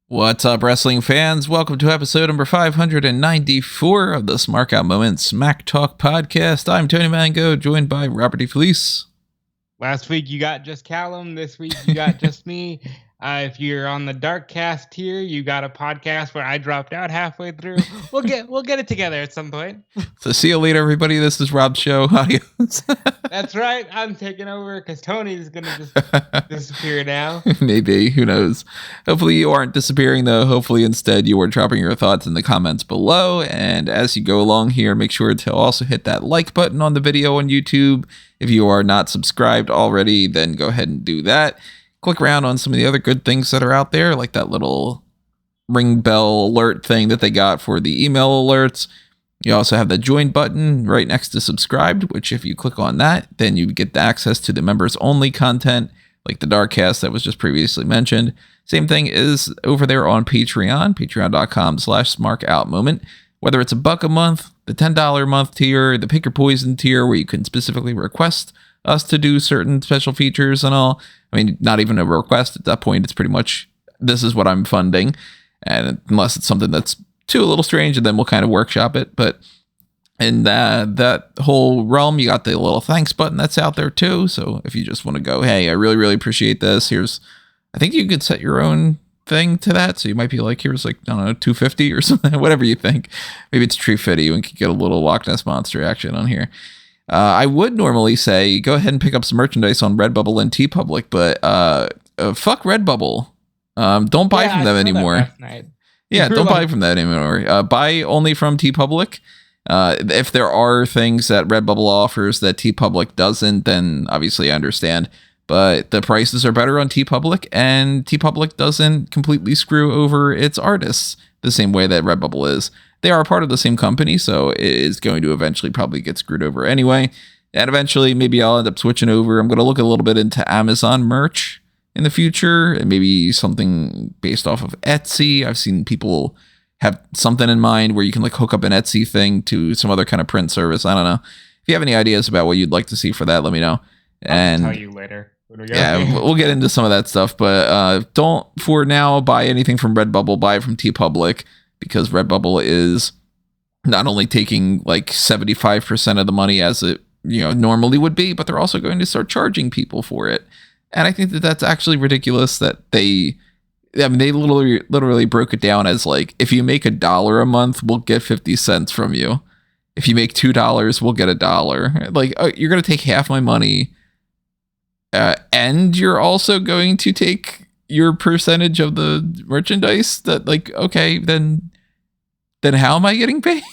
What's up, wrestling fans? Welcome to episode number 594 of the Smark Out Moment Smack Talk podcast. I'm Tony Mango, joined by Robert DeFelice. Last week you got just Callum. This week you got just me. If you're on the Dark Cast tier, you got a podcast where I dropped out halfway through. We'll get it together at some point. So see you later, everybody. This is Rob's show. Adios. That's right. I'm taking over because Tony's gonna just disappear now. Maybe. Who knows? Hopefully you aren't disappearing, though. Hopefully instead you are dropping your thoughts in the comments below. And as you go along here, make sure to also hit that like button on the video on YouTube. If you are not subscribed already, then go ahead and do that. Click around on some of the other good things that are out there, like that little ring bell alert thing that they got for the email alerts. You also have the join button right next to subscribed, which if you click on that, then you get access to the members only content, like the Darkcast that was just previously mentioned. Same thing is over there on Patreon, patreon.com/smarkoutmoment. Whether it's $1 a month, the $10 a month tier, the pick your poison tier, where you can specifically request us to do certain special features and all. I mean, not even a request at that point. It's pretty much, this is what I'm funding. And unless it's something that's too a little strange, and then we'll kind of workshop it. But in that whole realm, you got the little thanks button that's out there too. So if you just want to go, hey, I really, really appreciate this. Here's, I think you could set your own thing to that. So you might be like, here's like, I don't know, $2.50 or something, whatever you think. Maybe it's $3.50. We could get a little Loch Ness Monster action on here. I would normally say go ahead and pick up some merchandise on Redbubble and TeePublic, but fuck Redbubble. Don't buy from them anymore. Yeah, don't buy from that anymore. Buy only from TeePublic. If there are things that Redbubble offers that TeePublic doesn't, then obviously I understand. But the prices are better on TeePublic, and TeePublic doesn't completely screw over its artists the same way that Redbubble is. They are part of the same company, so it is going to eventually probably get screwed over anyway. And eventually, maybe I'll end up switching over. I'm going to look a little bit into Amazon merch in the future, and maybe something based off of Etsy. I've seen people have something in mind where you can like hook up an Etsy thing to some other kind of print service. I don't know. If you have any ideas about what you'd like to see for that, let me know. And I'll tell you later. Yeah, we'll get into some of that stuff, but don't for now buy anything from Redbubble. Buy it from TeePublic, because Redbubble is not only taking like 75% of the money as it normally would be, but they're also going to start charging people for it. And I think that that's actually ridiculous that they literally broke it down as like, if you make $1 a month, we'll get 50 cents from you. If you make $2, we'll get $1. Like, you're going to take half my money. And you're also going to take your percentage of the merchandise. That, like, okay, then how am I getting paid?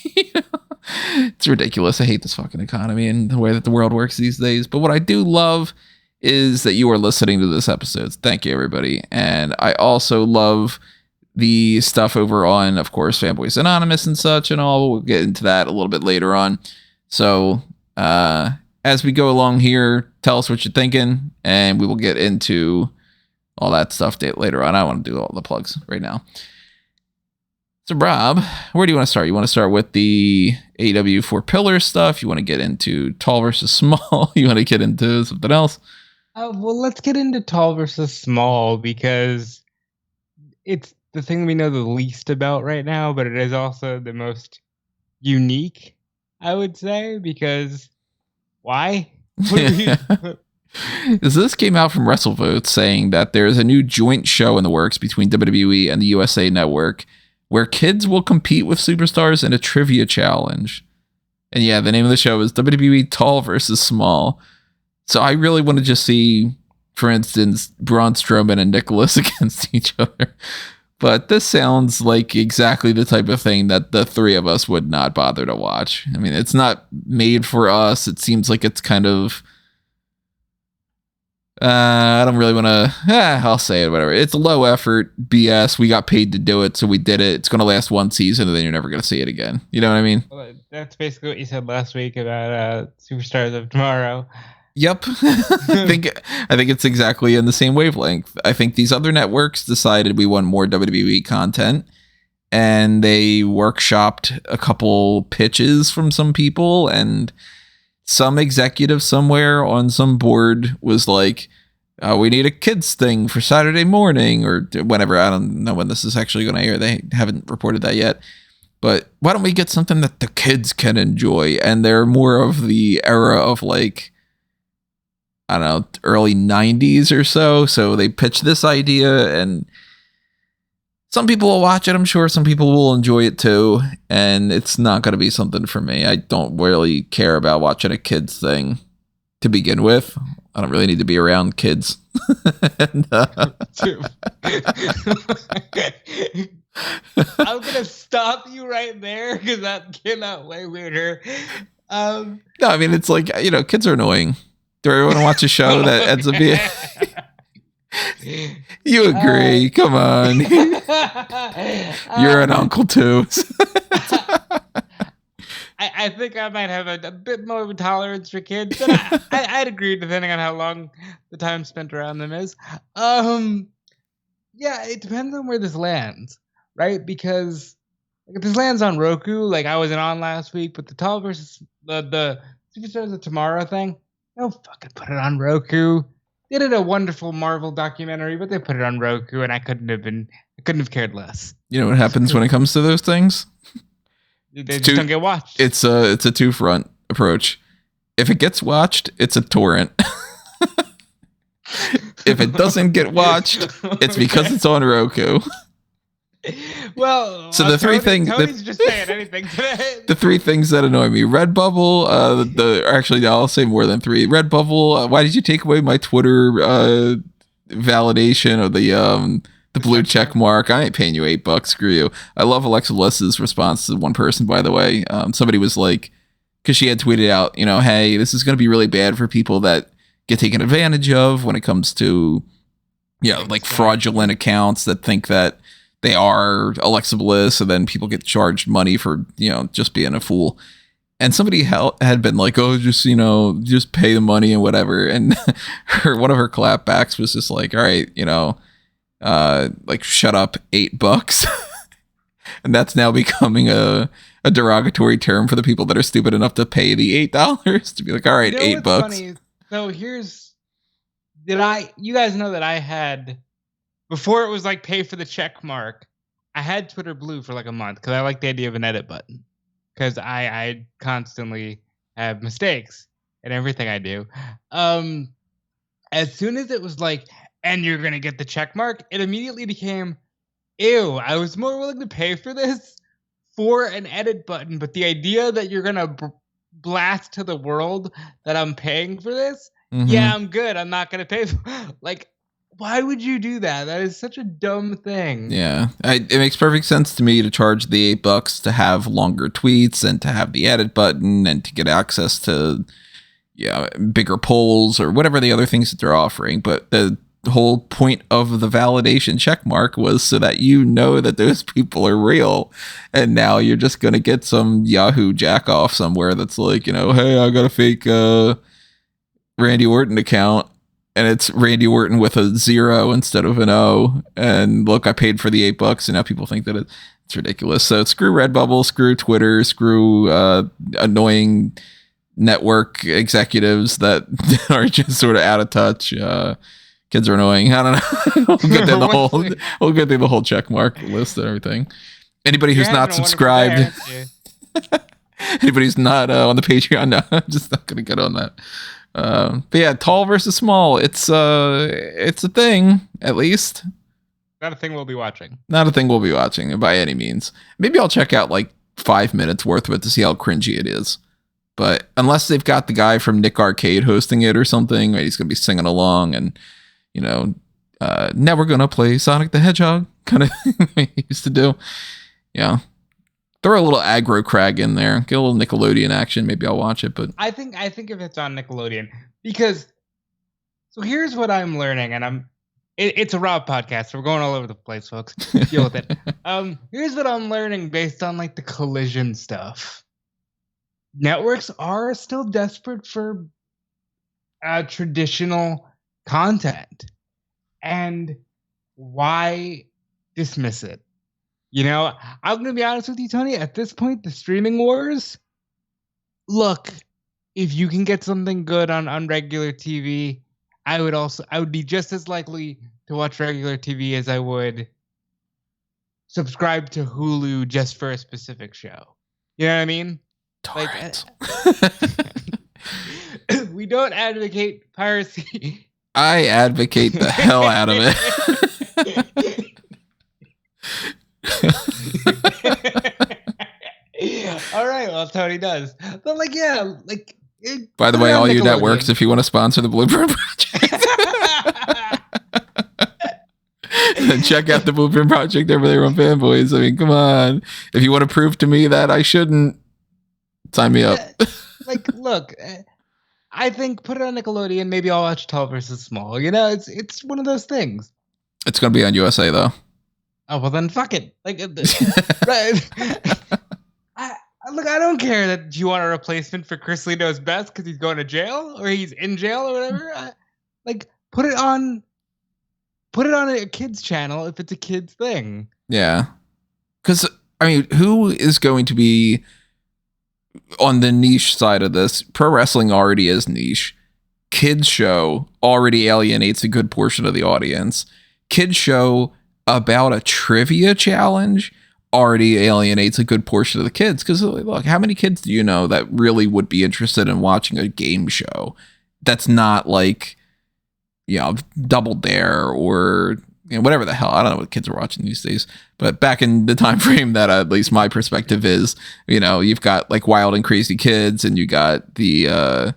It's ridiculous. I hate this fucking economy and the way that the world works these days. But what I do love is that you are listening to this episode. Thank you, everybody. And I also love the stuff over on, of course, Fanboys Anonymous and such and all. We'll get into that a little bit later on. So, as we go along here, tell us what you're thinking, and we will get into all that stuff later on. I want to do all the plugs right now. So, Rob, where do you want to start? You want to start with the AEW Four Pillars stuff? You want to get into Tall versus Small? You want to get into something else? Well, let's get into Tall versus Small, because it's the thing we know the least about right now, but it is also the most unique, I would say, because... Why? This came out from WrestleVotes saying that there is a new joint show in the works between WWE and the USA Network where kids will compete with superstars in a trivia challenge. And yeah, the name of the show is WWE Tall versus Small. So I really want to just see, for instance, Braun Strowman and Nicholas against each other. But this sounds like exactly the type of thing that the three of us would not bother to watch. I mean, it's not made for us. It seems like it's kind of... I don't really want to... I'll say it, whatever. It's low effort BS. We got paid to do it, so we did it. It's going to last one season, and then you're never going to see it again. You know what I mean? Well, that's basically what you said last week about Superstars of Tomorrow. Yep. I think it's exactly in the same wavelength. I think these other networks decided we want more WWE content, and they workshopped a couple pitches from some people, and some executive somewhere on some board was like, we need a kids thing for Saturday morning or whenever. I don't know when this is actually going to air. They haven't reported that yet. But why don't we get something that the kids can enjoy? And they're more of the era of like, I don't know, early 90s or so. So they pitched this idea and some people will watch it. I'm sure some people will enjoy it too. And it's not going to be something for me. I don't really care about watching a kids thing to begin with. I don't really need to be around kids. And, I'm gonna stop you right there because that came out way weirder. No, I mean it's like, you know, kids are annoying. Do I want to watch a show that ends up being? You agree? Come on, you're an uncle too. I think I might have a bit more of a tolerance for kids, but I'd agree depending on how long the time spent around them is. Yeah, it depends on where this lands. Right, because like, if this lands on Roku, like I wasn't on last week, but the Tall versus the Superstars of Tomorrow thing, no fucking put it on Roku. They did a wonderful Marvel documentary, but they put it on Roku, and I couldn't have cared less. You know what happens when it comes to those things? They just don't get watched. It's a two-front approach. If it gets watched, it's a torrent. If it doesn't get watched, it's because it's on Roku. Well, so the three things Tony's just saying anything today. The three things that annoy me: Redbubble. Actually, I'll say more than three. Redbubble. Why did you take away my Twitter validation of the blue check mark? I ain't paying you $8. Screw you. I love Alexa Bliss's response to one person. By the way, somebody was like, because she had tweeted out, you know, hey, this is going to be really bad for people that get taken advantage of when it comes to, you know, like fraudulent accounts that think that they are Alexa Bliss, and then people get charged money for, you know, just being a fool. And somebody had been like, oh, just, you know, just pay the money and whatever. And one of her clapbacks was just like, all right, you know, like shut up, $8. And that's now becoming a derogatory term for the people that are stupid enough to pay the $8 to be like, all right, you know $8. Funny? So you guys know that I had, before it was like pay for the check mark, I had Twitter Blue for like a month because I like the idea of an edit button. Because I constantly have mistakes in everything I do. As soon as it was like, and you're going to get the check mark, it immediately became, ew, I was more willing to pay for this for an edit button. But the idea that you're going to blast to the world that I'm paying for this, yeah, I'm good. I'm not going to pay for like, why would you do that? That is such a dumb thing. Yeah, it makes perfect sense to me to charge the $8 to have longer tweets and to have the edit button and to get access to, yeah, bigger polls or whatever the other things that they're offering. But the whole point of the validation check mark was so that you know that those people are real. And now you're just going to get some Yahoo jack off somewhere that's like, you know, hey, I got a fake Randy Orton account. And it's Randy Orton with a 0 instead of an O. And look, I paid for the $8, and now people think that it's ridiculous. So screw Redbubble, screw Twitter, screw annoying network executives that are just sort of out of touch. Kids are annoying. I don't know. We'll get through the whole check mark list and everything. Anybody who's not subscribed, anybody who's not on the Patreon, no, I'm just not going to get on that. But yeah, tall versus small. It's a thing, at least. Not a thing we'll be watching. Not a thing we'll be watching by any means. Maybe I'll check out like 5 minutes worth of it to see how cringy it is. But unless they've got the guy from Nick Arcade hosting it or something, right, he's gonna be singing along and, you know, now we're gonna play Sonic the Hedgehog kind of thing he used to do. Yeah. Throw a little aggro crag in there. Get a little Nickelodeon action. Maybe I'll watch it. But I think if it's on Nickelodeon, because so here's what I'm learning, and it's a Raw podcast, so we're going all over the place, folks. Deal with it. Here's what I'm learning based on like the Collision stuff. Networks are still desperate for traditional content, and why dismiss it? You know, I'm going to be honest with you, Tony. At this point, the streaming wars, look, if you can get something good on regular TV, I would be just as likely to watch regular TV as I would subscribe to Hulu just for a specific show. You know what I mean? Torrent. Like, we don't advocate piracy. I advocate the hell out of it. All right, well, Tony does. But like, yeah, like. By the way, all you networks, if you want to sponsor the Blueprint Project, check out the Blueprint Project over there on Fanboys. I mean, come on. If you want to prove to me that I shouldn't, sign me up. Like, look, I think put it on Nickelodeon. Maybe I'll watch Tall versus Small. You know, it's one of those things. It's going to be on USA, though. Oh, well, then fuck it. Like, right. Look, I don't care that you want a replacement for Chris Lee Knows Best because he's going to jail or he's in jail or whatever. Like, put it on a kid's channel if it's a kid's thing. Yeah. Because, I mean, who is going to be on the niche side of this? Pro wrestling already is niche. Kids show already alienates a good portion of the audience. Kids show about a trivia challenge already alienates a good portion of the kids. Because look, how many kids do you know that really would be interested in watching a game show that's not like, you know, Double Dare or, you know, whatever the hell. I don't know what kids are watching these days. But back in the time frame that at least my perspective is, you know, you've got like Wild and Crazy Kids and you got the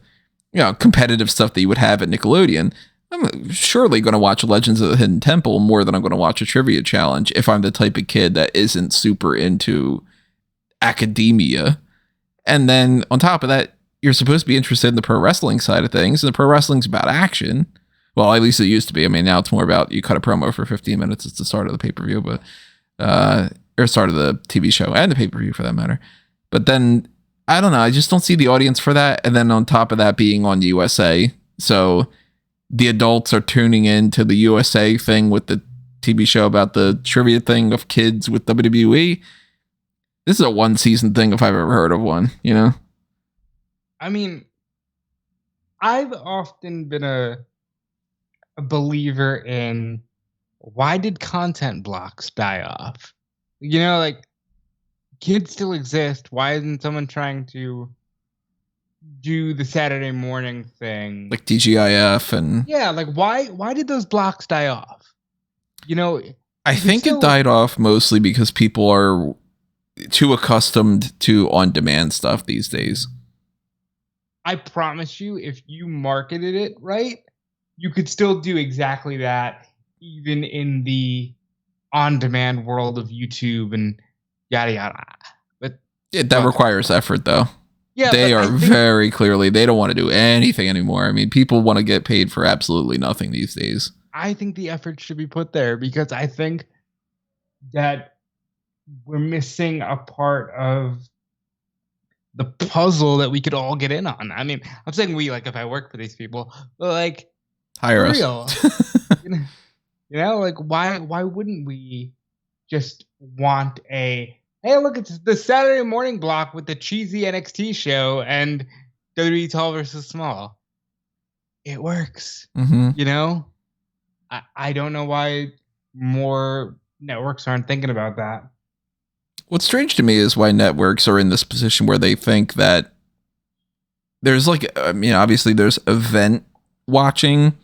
you know, competitive stuff that you would have at Nickelodeon. I'm surely going to watch Legends of the Hidden Temple more than I'm going to watch a trivia challenge if I'm the type of kid that isn't super into academia. And then on top of that, you're supposed to be interested in the pro wrestling side of things, and the pro wrestling's about action. Well, at least it used to be. I mean, now it's more about you cut a promo for 15 minutes. It's the start of the pay-per-view, but or start of the TV show and the pay-per-view for that matter. But then, I don't know. I just don't see the audience for that. And then on top of that being on USA, so the adults are tuning into the USA thing with the TV show about the trivia thing of kids with WWE. This is a one season thing if I've ever heard of one, you know? I mean, I've often been a believer in why did content blocks die off? You know, like kids still exist. Why isn't someone trying to do the Saturday morning thing? Like TGIF and... Yeah, like why did those blocks die off? You know, I think it died off mostly because people are too accustomed to on-demand stuff these days. I promise you, if you marketed it right, you could still do exactly that, even in the on-demand world of YouTube and yada yada. But that requires effort, though. Yeah, they are very clearly, they don't want to do anything anymore. I mean, people want to get paid for absolutely nothing these days. I think the effort should be put there because I think that we're missing a part of the puzzle that we could all get in on. I mean, I'm saying we, like, if I work for these people, but like, hire us. you know, like, why wouldn't we just want a, hey, look, it's the Saturday morning block with the cheesy NXT show and WWE Tall versus Small. It works. Mm-hmm. You know? I don't know why more networks aren't thinking about that. What's strange to me is why networks are in this position where they think that there's like, I mean, obviously there's event watching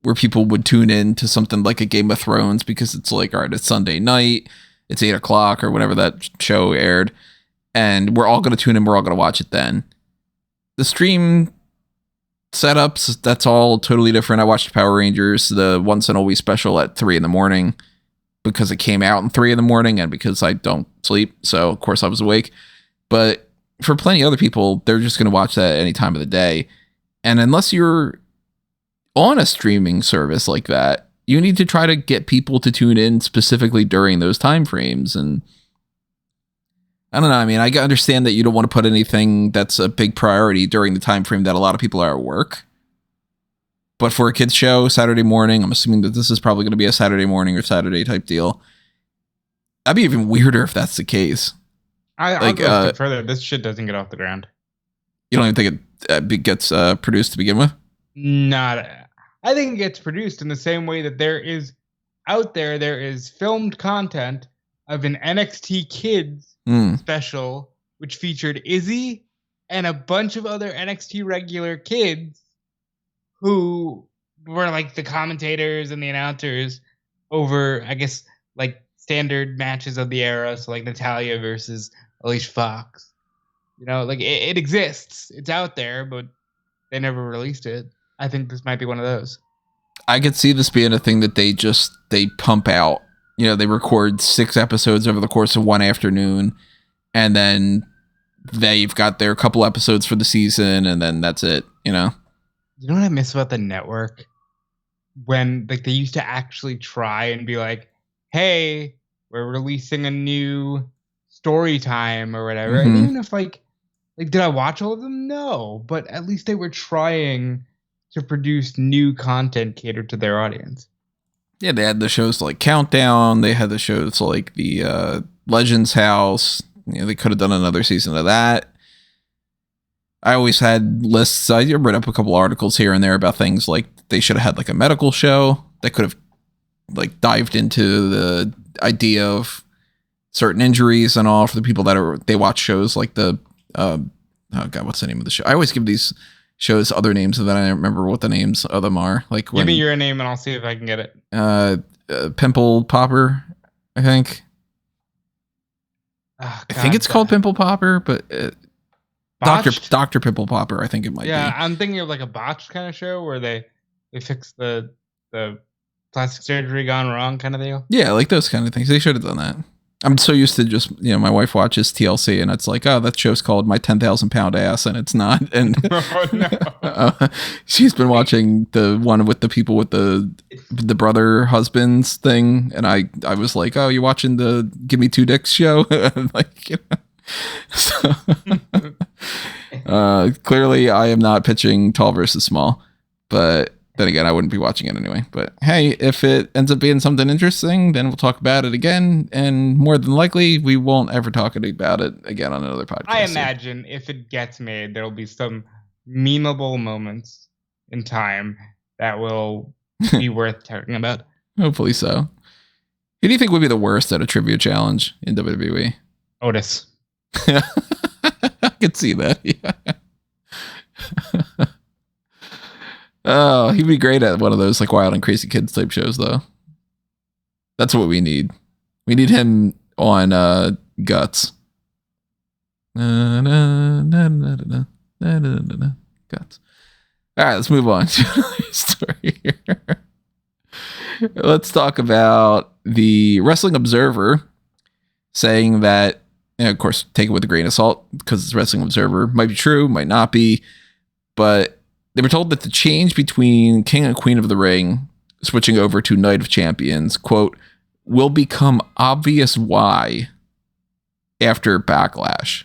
where people would tune in to something like a Game of Thrones because it's like, all right, it's Sunday night. It's 8 o'clock or whenever that show aired. And we're all going to tune in. We're all going to watch it then. The stream setups, that's all totally different. I watched Power Rangers, the Once and Always special at 3 a.m. because it came out in 3 a.m. and because I don't sleep. So, of course, I was awake. But for plenty of other people, they're just going to watch that at any time of the day. And unless you're on a streaming service like that, you need to try to get people to tune in specifically during those time frames. And I don't know. I mean, I understand that you don't want to put anything that's a big priority during the time frame that a lot of people are at work. But for a kids show, Saturday morning, I'm assuming that this is probably going to be a Saturday morning or Saturday type deal. That'd be even weirder if that's the case. I'll go a step further. This shit doesn't get off the ground. You don't even think it gets produced to begin with? Not. I think it gets produced in the same way that there is filmed content of an NXT Kids special, which featured Izzy and a bunch of other NXT regular kids who were like the commentators and the announcers over, I guess, like standard matches of the era. So like Natalya versus Alicia Fox. You know, like it exists. It's out there, but they never released it. I think this might be one of those. I could see this being a thing that they pump out. You know, they record 6 episodes over the course of one afternoon, and then they've got their couple episodes for the season, and then that's it, you know? You know what I miss about the network? When like they used to actually try and be like, hey, we're releasing a new story time or whatever. And even if like did I watch all of them? No. But at least they were trying to produce new content catered to their audience. Yeah, they had the shows like Countdown. They had the shows like the Legends House. You know, they could have done another season of that. I always had lists. I read up a couple articles here and there about things like they should have had like a medical show that could have like dived into the idea of certain injuries and all for the people that they watch shows like the oh god, what's the name of the show? I always give these shows other names and then I don't remember what the names of them are. Like give me your name and I'll see if I can get it. Pimple Popper, I think. Oh, God, I think it's called Pimple Popper, but Dr. Pimple Popper, I think it might be. Yeah, I'm thinking of like a botched kind of show where they fix the plastic surgery gone wrong kind of deal. Yeah, like those kind of things. They should have done that. I'm so used to just, you know, my wife watches TLC and it's like, oh, that show's called My 10,000 Pound Ass, and it's not. And oh, no. She's been watching the one with the people with the brother husbands thing, and I was like, oh, you watching the Give Me Two Dicks show? Like, you know. So, clearly, I am not pitching Tall versus Small, but then again, I wouldn't be watching it anyway. But hey, if it ends up being something interesting, then we'll talk about it again. And more than likely, we won't ever talk about it again on another podcast. I imagine if it gets made, there'll be some memeable moments in time that will be worth talking about. Hopefully so. Who do you think would be the worst at a trivia challenge in WWE? Otis. I could see that. Yeah. Oh, he'd be great at one of those like Wild and Crazy Kids type shows, though. That's what we need. We need him on Guts. Guts. All right, let's move on to another story here. Let's talk about the Wrestling Observer saying that, and of course, take it with a grain of salt because it's Wrestling Observer. Might be true, might not be, but they were told that the change between King and Queen of the Ring switching over to Night of Champions, quote, will become obvious why after Backlash.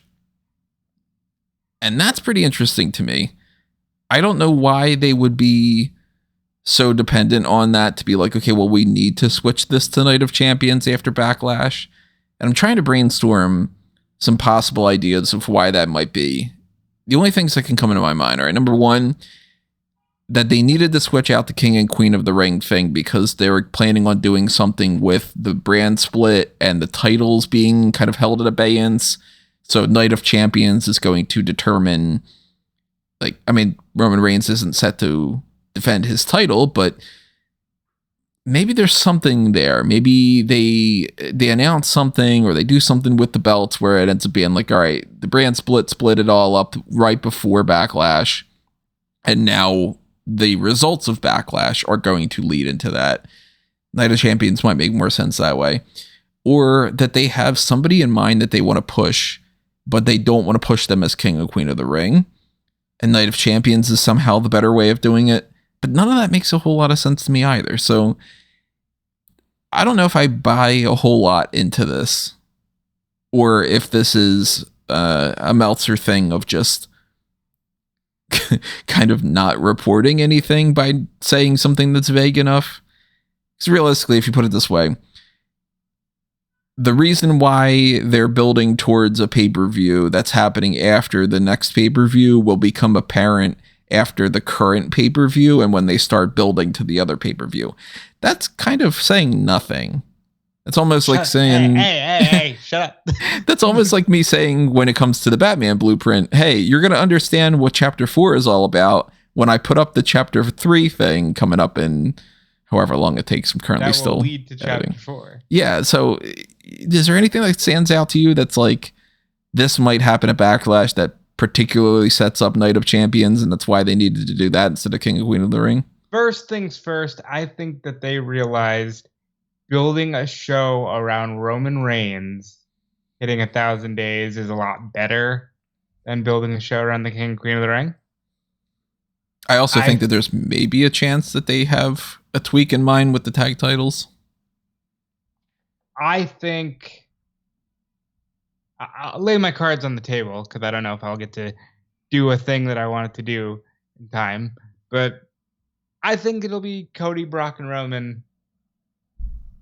And that's pretty interesting to me. I don't know why they would be so dependent on that to be like, okay, well, we need to switch this to Night of Champions after Backlash. And I'm trying to brainstorm some possible ideas of why that might be. The only things that can come into my mind are, number one, that they needed to switch out the King and Queen of the Ring thing because they were planning on doing something with the brand split and the titles being kind of held at abeyance. So Night of Champions is going to determine, like, I mean, Roman Reigns isn't set to defend his title, but maybe there's something there. Maybe they announce something or they do something with the belts where it ends up being like, all right, the brand split it all up right before Backlash. And now the results of Backlash are going to lead into that. Night of Champions might make more sense that way. Or that they have somebody in mind that they want to push, but they don't want to push them as King and Queen of the Ring. And Night of Champions is somehow the better way of doing it. But none of that makes a whole lot of sense to me either. So I don't know if I buy a whole lot into this, or if this is a Meltzer thing of just kind of not reporting anything by saying something that's vague enough. Because realistically, if you put it this way, the reason why they're building towards a pay-per-view that's happening after the next pay-per-view will become apparent after the current pay-per-view and when they start building to the other pay-per-view. That's kind of saying nothing. It's almost like saying, hey, shut up. That's almost like me saying when it comes to the Batman blueprint, hey, you're going to understand what chapter 4 is all about when I put up the chapter 3 thing coming up in however long it takes. I'm currently that will still lead to chapter editing. 4. Yeah. So is there anything that stands out to you that's like, this might happen at Backlash that particularly sets up Night of Champions, and that's why they needed to do that instead of King and Queen of the Ring? First things first, I think that they realized building a show around Roman Reigns hitting 1,000 days is a lot better than building a show around the King and Queen of the Ring. I also think that there's maybe a chance that they have a tweak in mind with the tag titles. I think I'll lay my cards on the table because I don't know if I'll get to do a thing that I wanted to do in time. But I think it'll be Cody, Brock, and Roman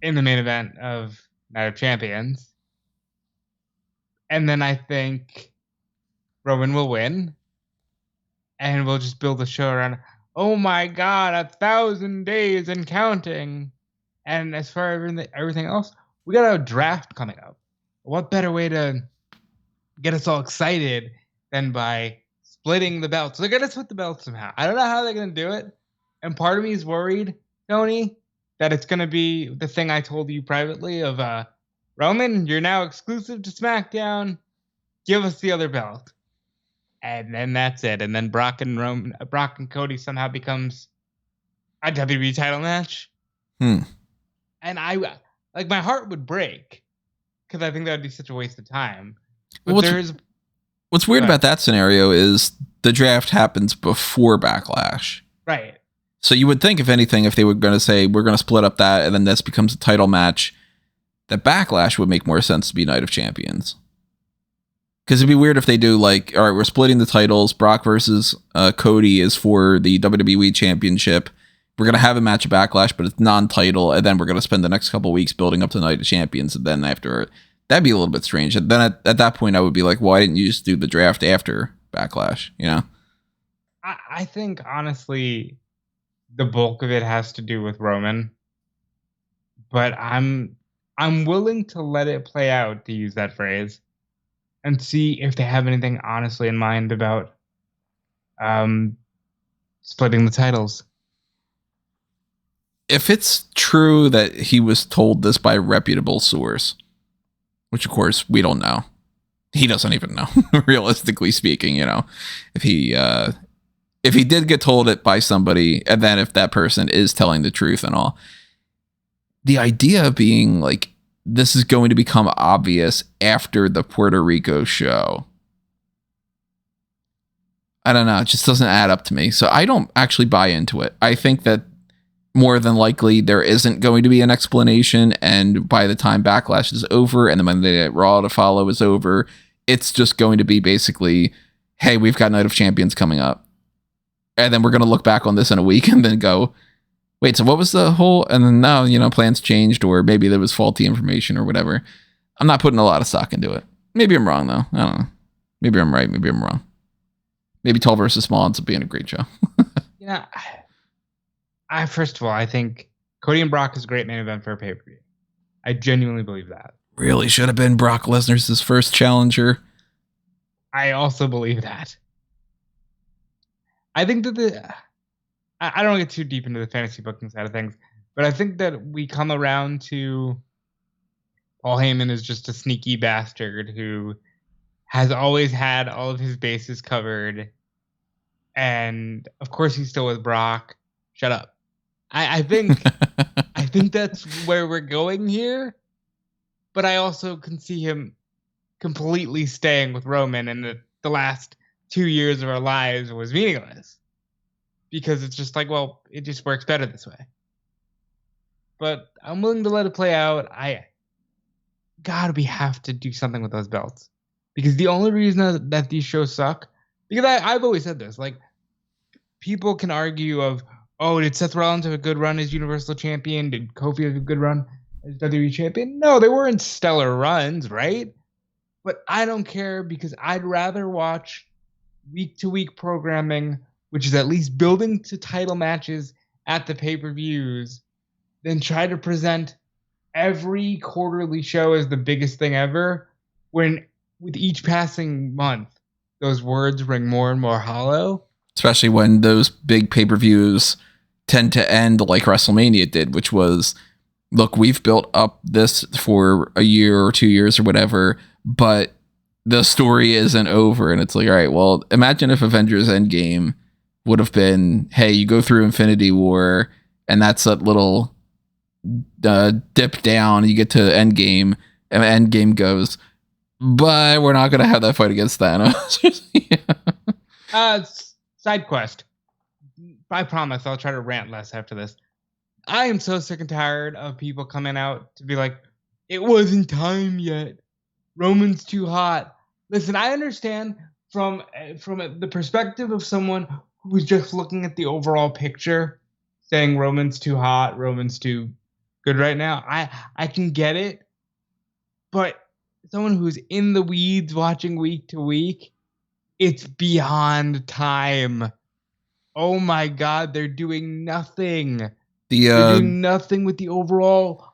in the main event of Night of Champions. And then I think Roman will win. And we'll just build a show around, oh my God, 1,000 days and counting. And as far as everything else, we got a draft coming up. What better way to get us all excited than by splitting the belts? They're going to split the belts somehow. I don't know how they're going to do it. And part of me is worried, Tony, that it's going to be the thing I told you privately of, Roman, you're now exclusive to SmackDown. Give us the other belt. And then that's it. And then Brock and Cody somehow becomes a WWE title match. And my heart would break because I think that would be such a waste of time. But what's weird about that scenario is the draft happens before Backlash. Right. So you would think, if anything, if they were going to say, we're going to split up that and then this becomes a title match, that Backlash would make more sense to be Night of Champions. Because it'd be weird if they do like, all right, we're splitting the titles. Brock versus Cody is for the WWE Championship. We're going to have a match at Backlash, but it's non-title. And then we're going to spend the next couple of weeks building up to Night of Champions. And then after, that'd be a little bit strange. And then at that point, I would be like, why didn't you just do the draft after Backlash? You know? I think, honestly, the bulk of it has to do with Roman. But I'm willing to let it play out, to use that phrase, and see if they have anything honestly in mind about splitting the titles. If it's true that he was told this by a reputable source, which of course we don't know, he doesn't even know, realistically speaking, you know, if he did get told it by somebody, and then if that person is telling the truth and all, the idea of being like, this is going to become obvious after the Puerto Rico show, I don't know. It just doesn't add up to me. So I don't actually buy into it. I think that more than likely there isn't going to be an explanation. And by the time Backlash is over and the Monday Night Raw to follow is over, it's just going to be basically, hey, we've got Night of Champions coming up. And then we're going to look back on this in a week and then go, wait, so what was the whole, and then now, you know, plans changed, or maybe there was faulty information or whatever. I'm not putting a lot of stock into it. Maybe I'm wrong, though. I don't know. Maybe I'm right. Maybe I'm wrong. Maybe Tall versus Small ends up being a great show. You know, I first of all, I think Cody and Brock is a great main event for a pay-per-view. I genuinely believe that. Really should have been Brock Lesnar's first challenger. I also believe that. I think that I don't get too deep into the fantasy booking side of things, but I think that we come around to Paul Heyman is just a sneaky bastard who has always had all of his bases covered. And of course he's still with Brock. Shut up. I think that's where we're going here. But I also can see him completely staying with Roman, and the last 2 years of our lives was meaningless. Because it's just like, well, it just works better this way. But I'm willing to let it play out. We have to do something with those belts. Because the only reason that these shows suck, because I've always said this, like, people can argue of, oh, did Seth Rollins have a good run as Universal Champion? Did Kofi have a good run as WWE Champion? No, they weren't stellar runs, right? But I don't care, because I'd rather watch week-to-week programming which is at least building to title matches at the pay-per-views, than try to present every quarterly show as the biggest thing ever, when with each passing month, those words ring more and more hollow. Especially when those big pay-per-views tend to end like WrestleMania did, which was, look, we've built up this for a year or 2 years or whatever, but the story isn't over. And it's like, all right, well, imagine if Avengers Endgame would have been, hey, you go through Infinity War, and that's that little dip down, you get to Endgame, and Endgame goes, but we're not going to have that fight against Thanos. Yeah. Side quest. I promise I'll try to rant less after this. I am so sick and tired of people coming out to be like, it wasn't time yet. Roman's too hot. Listen, I understand from the perspective of someone who was just looking at the overall picture, saying Roman's too hot, Roman's too good right now. I can get it. But someone who's in the weeds watching week to week, it's beyond time. Oh my God, they're doing nothing. They're doing nothing with the overall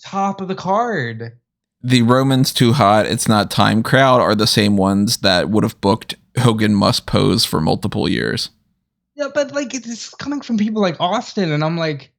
top of the card. The Roman's too hot, it's not time crowd are the same ones that would have booked Hogan must pose for multiple years. Yeah, but like it's coming from people like Austin, and I'm like,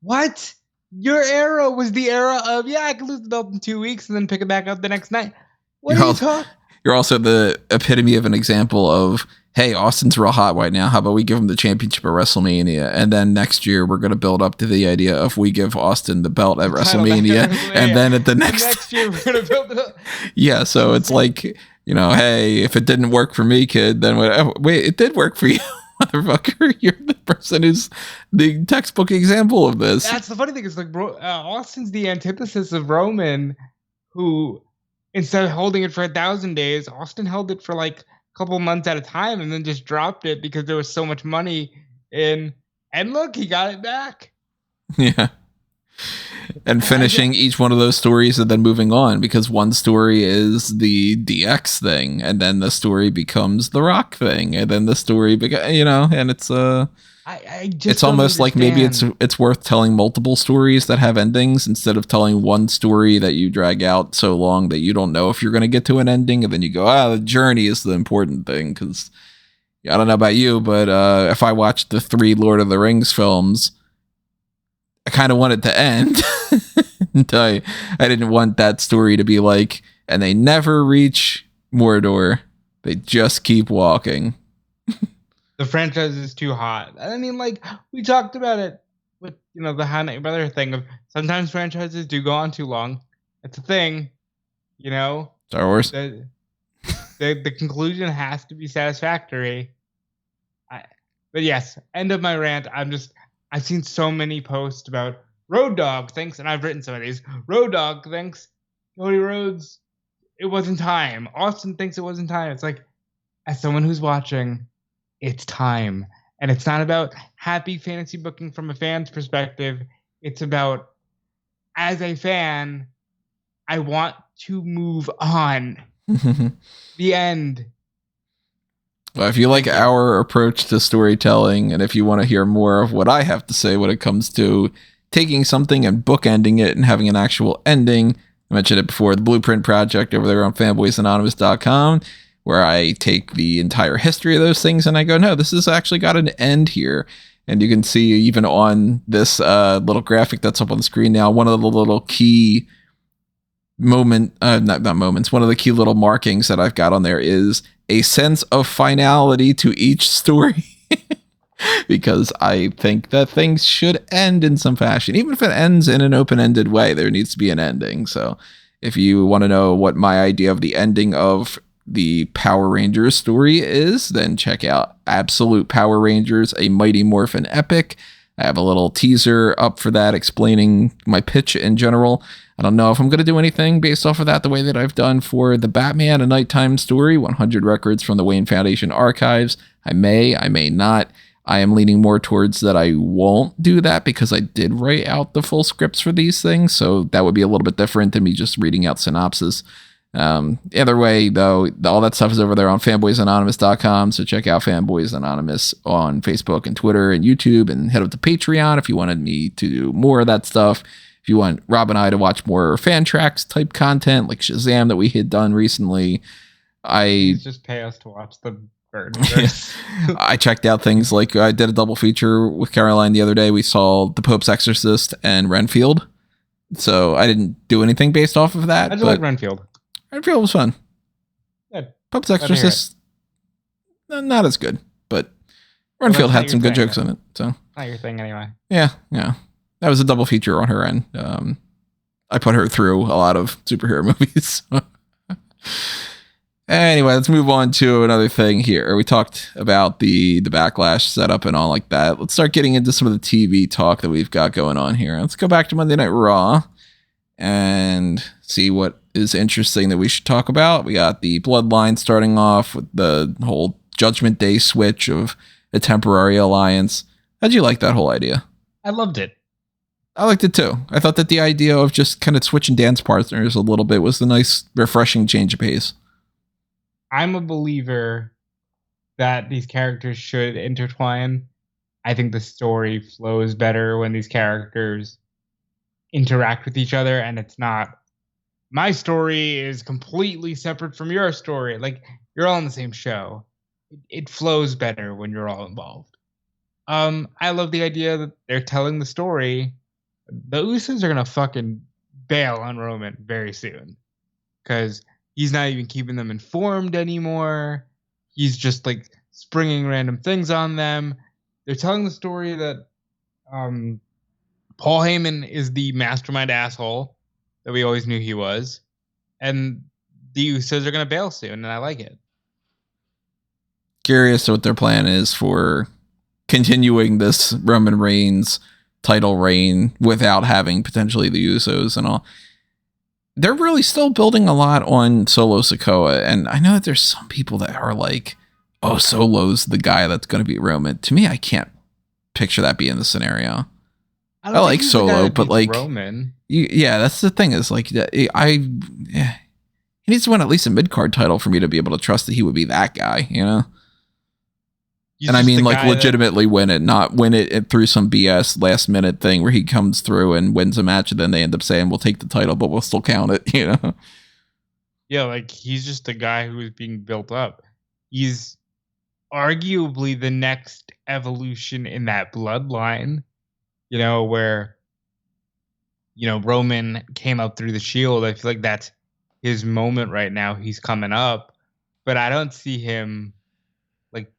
what? Your era was the era of, I can lose the belt in 2 weeks and then pick it back up the next night. What are you talking? You're also the epitome of an example of, hey, Austin's real hot right now. How about we give him the championship at WrestleMania? And then next year, we're going to build up to the idea of we give Austin the belt at WrestleMania. And then at the next year, we're going to build it up. Yeah, so it's like, hey, if it didn't work for me, kid, then wait, it did work for you, motherfucker. You're the person who's the textbook example of this. That's the funny thing is, like, Austin's the antithesis of Roman, who, instead of holding it for 1,000 days, Austin held it for like a couple months at a time and then just dropped it because there was so much money in. And look, he got it back. Yeah. And finishing each one of those stories and then moving on, because one story is the DX thing, and then the story becomes the Rock thing, and then the story and it's it's almost like maybe it's worth telling multiple stories that have endings instead of telling one story that you drag out so long that you don't know if you're going to get to an ending, and then you go, the journey is the important thing. Because I don't know about you, but if I watched the 3 Lord of the Rings films, I kind of want it to end. I didn't want that story to be like, and they never reach Mordor. They just keep walking. The franchise is too hot. I mean, like, we talked about it with, the How I Met Your Mother thing of sometimes franchises do go on too long. It's a thing, Star Wars. The conclusion has to be satisfactory. But yes, end of my rant. I've seen so many posts about Road Dogg thinks, and I've written some of these. Road Dogg thinks Cody Rhodes, it wasn't time. Austin thinks it wasn't time. It's like, as someone who's watching, it's time. And it's not about happy fantasy booking from a fan's perspective. It's about, as a fan, I want to move on. The end. Well, if you like our approach to storytelling, and if you want to hear more of what I have to say when it comes to taking something and bookending it and having an actual ending, I mentioned it before, the Blueprint Project over there on fanboysanonymous.com, where I take the entire history of those things and I go, no, this has actually got an end here. And you can see even on this little graphic that's up on the screen now, one of the little key one of the key little markings that I've got on there is a sense of finality to each story. Because I think that things should end in some fashion. Even if it ends in an open-ended way, there needs to be an ending. So if you want to know what my idea of the ending of the Power Rangers story is, then check out Absolute Power Rangers, a Mighty Morphin Epic. I have a little teaser up for that explaining my pitch in general. I don't know if I'm going to do anything based off of that the way that I've done for the Batman A Nighttime Story, 100 records from the Wayne Foundation archives. I may not. I am leaning more towards that I won't do that because I did write out the full scripts for these things, so that would be a little bit different than me just reading out synopsis. Either way, though, all that stuff is over there on fanboysanonymous.com. So check out Fanboys Anonymous on Facebook and Twitter and YouTube, and head up to Patreon if you wanted me to do more of that stuff. If you want Rob and I to watch more fan tracks type content like Shazam that we had done recently, Please just pay us to watch the bird. I checked out things like I did a double feature with Caroline the other day. We saw The Pope's Exorcist and Renfield. So I didn't do anything based off of that. I just like Renfield. Renfield was fun. Good. Pope's Exorcist, not as good, but Renfield had some good jokes in it. So not your thing anyway. Yeah. That was a double feature on her end. I put her through a lot of superhero movies. Anyway, let's move on to another thing here. We talked about the Backlash setup and all like that. Let's start getting into some of the TV talk that we've got going on here. Let's go back to Monday Night Raw and see what is interesting that we should talk about. We got the Bloodline starting off with the whole Judgment Day switch of a temporary alliance. How'd you like that whole idea? I loved it. I liked it too. I thought that the idea of just kind of switching dance partners a little bit was a nice, refreshing change of pace. I'm a believer that these characters should intertwine. I think the story flows better when these characters interact with each other, and it's not, my story is completely separate from your story. Like, you're all on the same show. It flows better when you're all involved. I love the idea that they're telling the story. The Usos are going to fucking bail on Roman very soon, because he's not even keeping them informed anymore. He's just like springing random things on them. They're telling the story that Paul Heyman is the mastermind asshole that we always knew he was. And the Usos are going to bail soon, and I like it. Curious what their plan is for continuing this Roman Reigns title reign without having potentially the Usos and all. They're really still building a lot on Solo Sikoa, and I know that there's some people that are like, oh, Solo's the guy that's going to be Roman. To me, I can't picture that being the scenario. I like Solo, but like Roman. Yeah, that's the thing is like he needs to win at least a mid-card title for me to be able to trust that he would be that guy, you know? And I mean, like, legitimately win it, not win it through some BS last minute thing where he comes through and wins a match and then they end up saying, we'll take the title, but we'll still count it, you know? Yeah, like, he's just a guy who is being built up. He's arguably the next evolution in that bloodline, you know, where, you know, Roman came up through the Shield. I feel like that's his moment right now. He's coming up, but I don't see him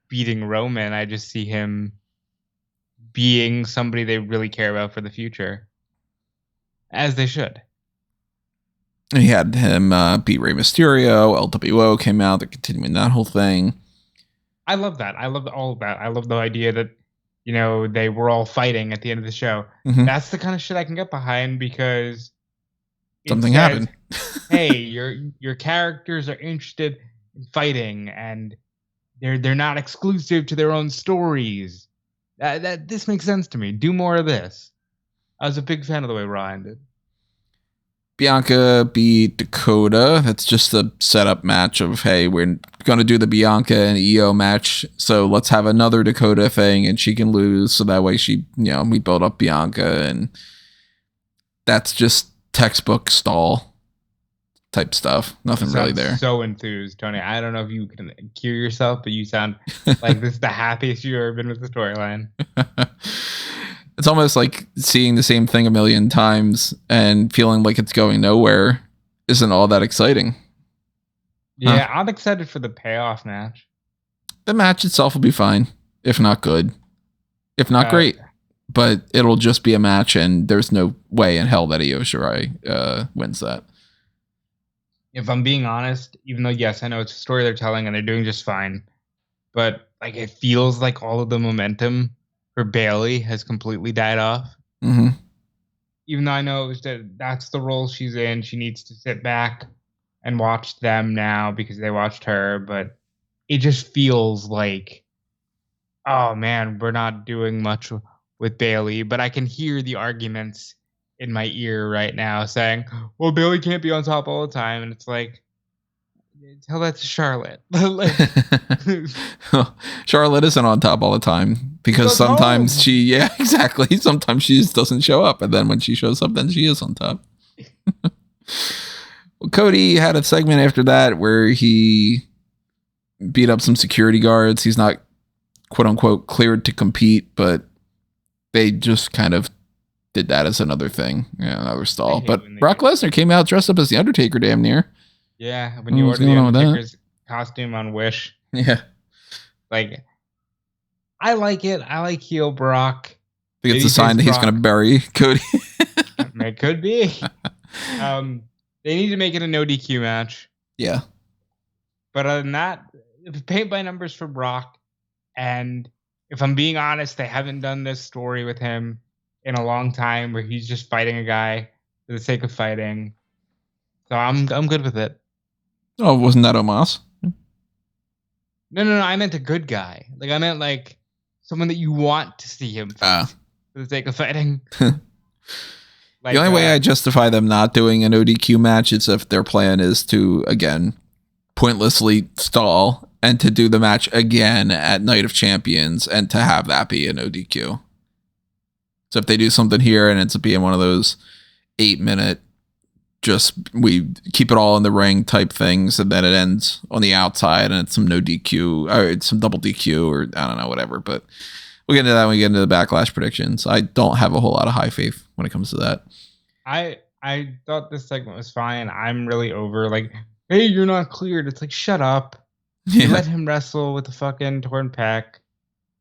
beating Roman. I just see him being somebody they really care about for the future, as they should. He had him beat Rey Mysterio. LWO came out. They're continuing that whole thing. I love that. I love all of that. I love the idea that, you know, they were all fighting at the end of the show. Mm-hmm. That's the kind of shit I can get behind, because something happened. Hey, your characters are interested in fighting, and they're not exclusive to their own stories. This makes sense to me. Do more of this. I was a big fan of the way Raw ended. Bianca beat Dakota. That's just a setup match of, hey, we're going to do the Bianca and Io match, so let's have another Dakota thing, and she can lose, so that way she, you know, we build up Bianca, and that's just textbook stall type stuff. Nothing really there. So enthused, Tony. I don't know if you can cure yourself, but you sound like this is the happiest you've ever been with the storyline. It's almost like seeing the same thing a million times and feeling like it's going nowhere isn't all that exciting. Yeah, I'm excited for the payoff match. The match itself will be fine, if not good, if not great. But it'll just be a match, and there's no way in hell that Io Shirai wins that. If I'm being honest, even though, yes, I know it's a story they're telling and they're doing just fine, but like it feels like all of the momentum for Bayley has completely died off. Mm-hmm. Even though I know that's the role she's in, she needs to sit back and watch them now because they watched her, but it just feels like, oh man, we're not doing much with Bayley, but I can hear the arguments in my ear right now saying, well, Bayley can't be on top all the time. And it's like, tell that to Charlotte. Charlotte isn't on top all the time because sometimes exactly. Sometimes she just doesn't show up. And then when she shows up, then she is on top. Well, Cody had a segment after that where he beat up some security guards. He's not, quote unquote, cleared to compete, but they just kind of did that as another thing, another stall. But Brock Lesnar came out dressed up as the Undertaker damn near. Yeah, when you order the Undertaker's costume on Wish. Yeah. Like, I like it. I like heel Brock. I think it's a sign that he's going to bury Cody. It could be. They need to make it a no DQ match. Yeah. But other than that, paint by numbers for Brock. And if I'm being honest, they haven't done this story with him in a long time where he's just fighting a guy for the sake of fighting. So I'm good with it. Oh, wasn't that Omos? No. I meant a good guy. Like, I meant like someone that you want to see him fight for the sake of fighting. Like, the only way I justify them not doing an ODQ match is if their plan is to, again, pointlessly stall and to do the match again at Night of Champions and to have that be an ODQ. So if they do something here and ends up being one of those 8-minute, just we keep it all in the ring type things, and then it ends on the outside and it's some no DQ or it's some double DQ or I don't know, whatever. But we'll get into that when we get into the Backlash predictions. I don't have a whole lot of high faith when it comes to that. I thought this segment was fine. I'm really over like, hey, you're not cleared. It's like, shut up. You let him wrestle with the fucking torn pec.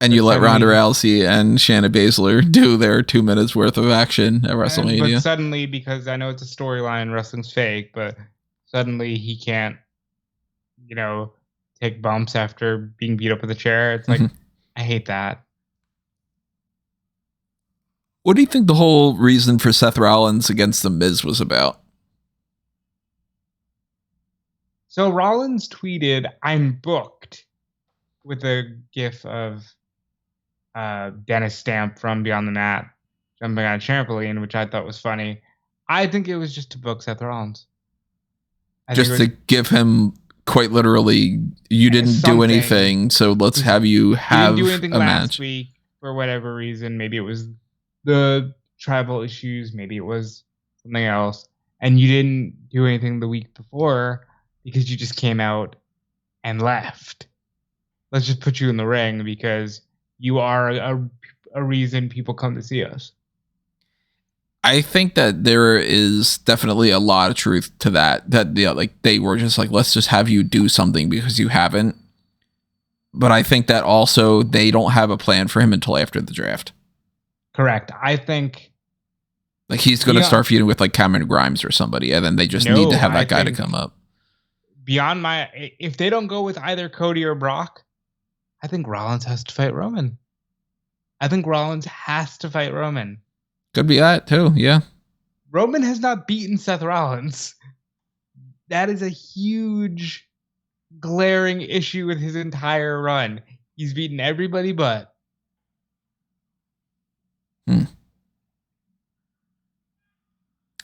And you let Ronda Rousey and Shayna Baszler do their 2 minutes worth of action at WrestleMania. But suddenly, because I know it's a storyline, wrestling's fake, but suddenly he can't, take bumps after being beat up with a chair. It's like, I hate that. What do you think the whole reason for Seth Rollins against The Miz was about? So Rollins tweeted, "I'm booked," with a gif of Dennis Stamp from Beyond the Mat jumping on a trampoline, which I thought was funny. I think it was just to book Seth Rollins. Just to give him quite literally, you didn't do anything, so let's have you have didn't do anything a last match. Week for whatever reason. Maybe it was the tribal issues, maybe it was something else, and you didn't do anything the week before because you just came out and left. Let's just put you in the ring because you are a reason people come to see us. I think that there is definitely a lot of truth to that. That like they were just like, let's just have you do something because you haven't. But I think that also they don't have a plan for him until after the draft. Correct. I think like he's going to start feuding with like Cameron Grimes or somebody, and then they just need to have that guy to come up. If they don't go with either Cody or Brock, I think Rollins has to fight Roman. Could be that too, yeah. Roman has not beaten Seth Rollins. That is a huge, glaring issue with his entire run. He's beaten everybody but.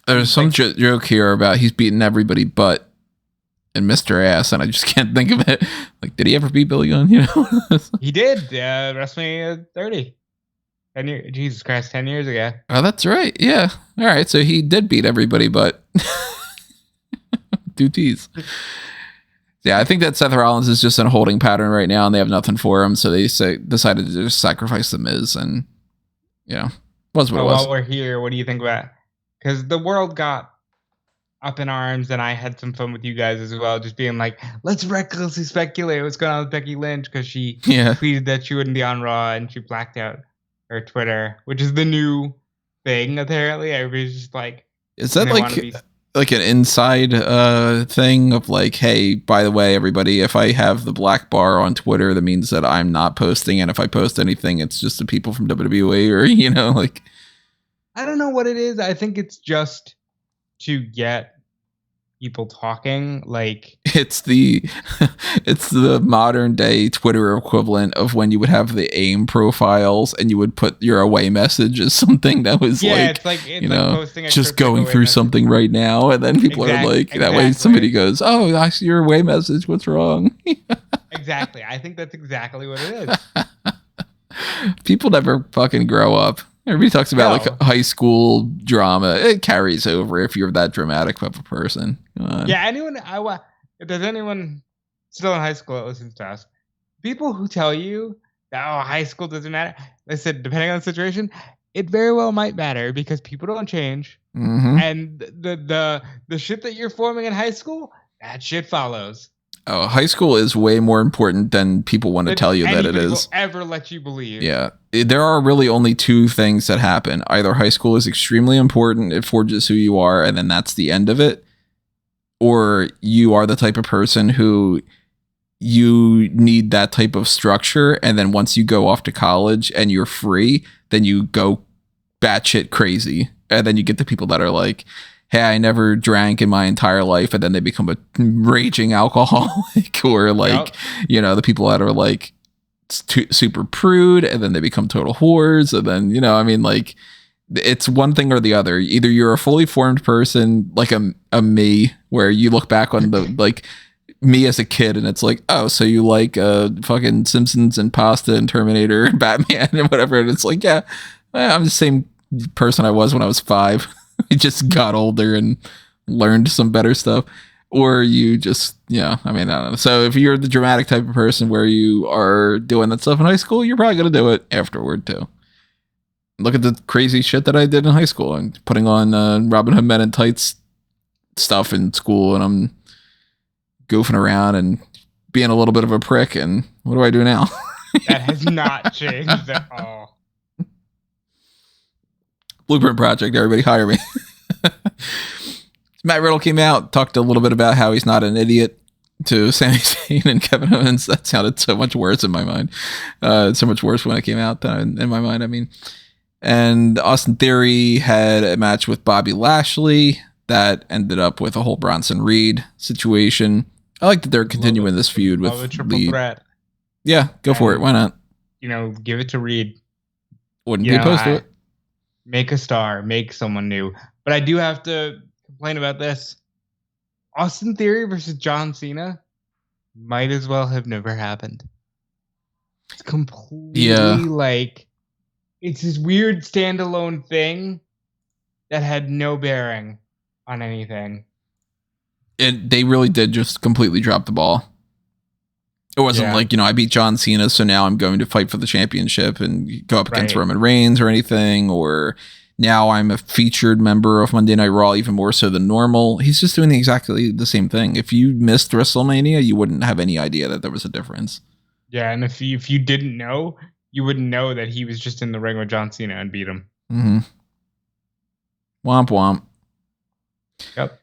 There's some joke here about he's beaten everybody but and Mr. Ass, and I just can't think of it. Like, did he ever beat Billy Gunn? He did. WrestleMania 30. 10 years, Jesus Christ, 10 years ago. Oh, that's right. Yeah. All right. So he did beat everybody but duties. Yeah, I think that Seth Rollins is just in a holding pattern right now, and they have nothing for him, so they decided to just sacrifice The Miz, and was what it was. While we're here, what do you think about? Because the world got up in arms, and I had some fun with you guys as well, just being like, let's recklessly speculate what's going on with Becky Lynch, because she tweeted that she wouldn't be on Raw, and she blacked out her Twitter, which is the new thing, apparently. Everybody's just like... Is that like an inside thing of like, hey, by the way, everybody, if I have the black bar on Twitter, that means that I'm not posting, and if I post anything, it's just the people from WWE, or, like... I don't know what it is. I think it's just to get people talking. Like, It's the it's the modern day Twitter equivalent of when you would have the AIM profiles and you would put your away message as something that was it's like posting a just going through something right now, and then people are like that way somebody goes, "Oh, I see your away message. What's wrong?" Exactly. I think that's exactly what it is. People never fucking grow up. Everybody talks about like high school drama. It carries over if you're that dramatic of a person. Yeah, if there's anyone still in high school that listens to us, people who tell you that high school doesn't matter, I said depending on the situation, it very well might matter because people don't change, and the shit that you're forming in high school, that shit follows. Oh, high school is way more important than people want to tell you that it is. Will ever let you believe. Yeah, there are really only two things that happen. Either high school is extremely important; it forges who you are, and then that's the end of it. Or you are the type of person who you need that type of structure. And then once you go off to college and you're free, then you go batshit crazy. And then you get the people that are like, hey, I never drank in my entire life. And then they become a raging alcoholic. Or like, the people that are like super prude and then they become total whores. And then, like, it's one thing or the other. Either you're a fully formed person like a me, where you look back on the like me as a kid and it's like, oh, so you like fucking Simpsons and pasta and Terminator and Batman and whatever, and it's like, yeah, I'm the same person I was when I was 5. I just got older and learned some better stuff. Or you just, I don't know. So if you're the dramatic type of person where you are doing that stuff in high school, you're probably going to do it afterward too. Look at the crazy shit that I did in high school and putting on Robin Hood Men in Tights stuff in school, and I'm goofing around and being a little bit of a prick. And what do I do now? That has not changed at all. Blueprint Project, everybody hire me. Matt Riddle came out, talked a little bit about how he's not an idiot to Sami Zayn and Kevin Owens. That sounded so much worse in my mind. So much worse when it came out than in my mind, I mean. And Austin Theory had a match with Bobby Lashley that ended up with a whole Bronson Reed situation. I like that they're continuing this feud with the triple threat. Yeah, go for it. Why not? Give it to Reed. Wouldn't be opposed to it. Make a star, make someone new. But I do have to complain about this. Austin Theory versus John Cena might as well have never happened. It's completely like, it's this weird standalone thing that had no bearing on anything. They really did just completely drop the ball. It wasn't like, I beat John Cena, so now I'm going to fight for the championship and go up against Roman Reigns or anything, or now I'm a featured member of Monday Night Raw even more so than normal. He's just doing exactly the same thing. If you missed WrestleMania, you wouldn't have any idea that there was a difference. Yeah, and if you didn't know, you wouldn't know that he was just in the ring with John Cena and beat him. Mm-hmm. Womp womp. Yep.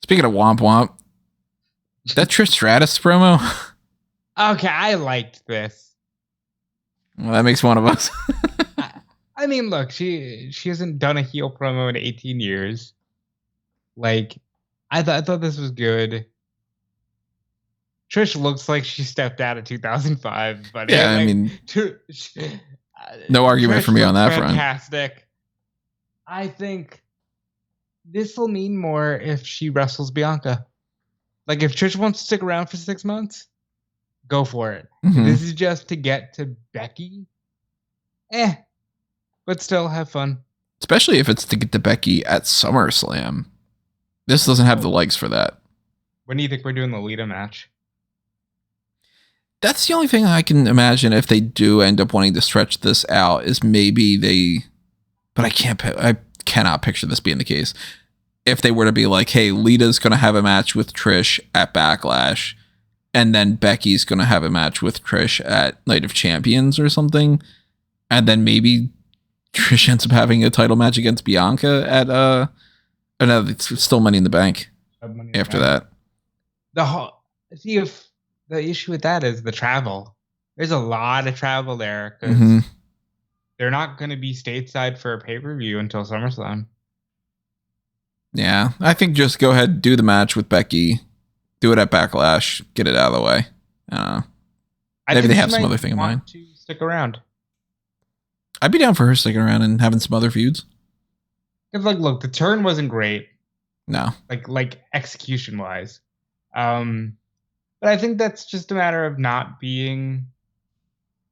Speaking of womp womp, that Trish Stratus promo. Okay, I liked this. Well, that makes one of us. I mean, look, she hasn't done a heel promo in 18 years. Like, I thought this was good. Trish looks like she stepped out of 2005, but yeah, I mean, no argument for me on that front. Fantastic. I think this will mean more if she wrestles Bianca. Like, if Trish wants to stick around for 6 months, go for it. Mm-hmm. This is just to get to Becky. But still have fun. Especially if it's to get to Becky at SummerSlam. This doesn't have the legs for that. When do you think we're doing the Lita match? That's the only thing I can imagine if they do end up wanting to stretch this out is maybe they, but I cannot picture this being the case. If they were to be like, hey, Lita's going to have a match with Trish at Backlash, and then Becky's going to have a match with Trish at Night of Champions or something, and then maybe Trish ends up having a title match against Bianca at no, it's still Money in the Bank after that. The issue with that is the travel. There's a lot of travel there because they're not going to be stateside for a pay-per-view until SummerSlam. Yeah, I think just go ahead, do the match with Becky, Do it at Backlash. Get it out of the way. Maybe they have some other thing in mind. To stick around. I'd be down for her sticking around and having some other feuds. Because, like, look, the turn wasn't great. No. Like execution wise. But I think that's just a matter of not being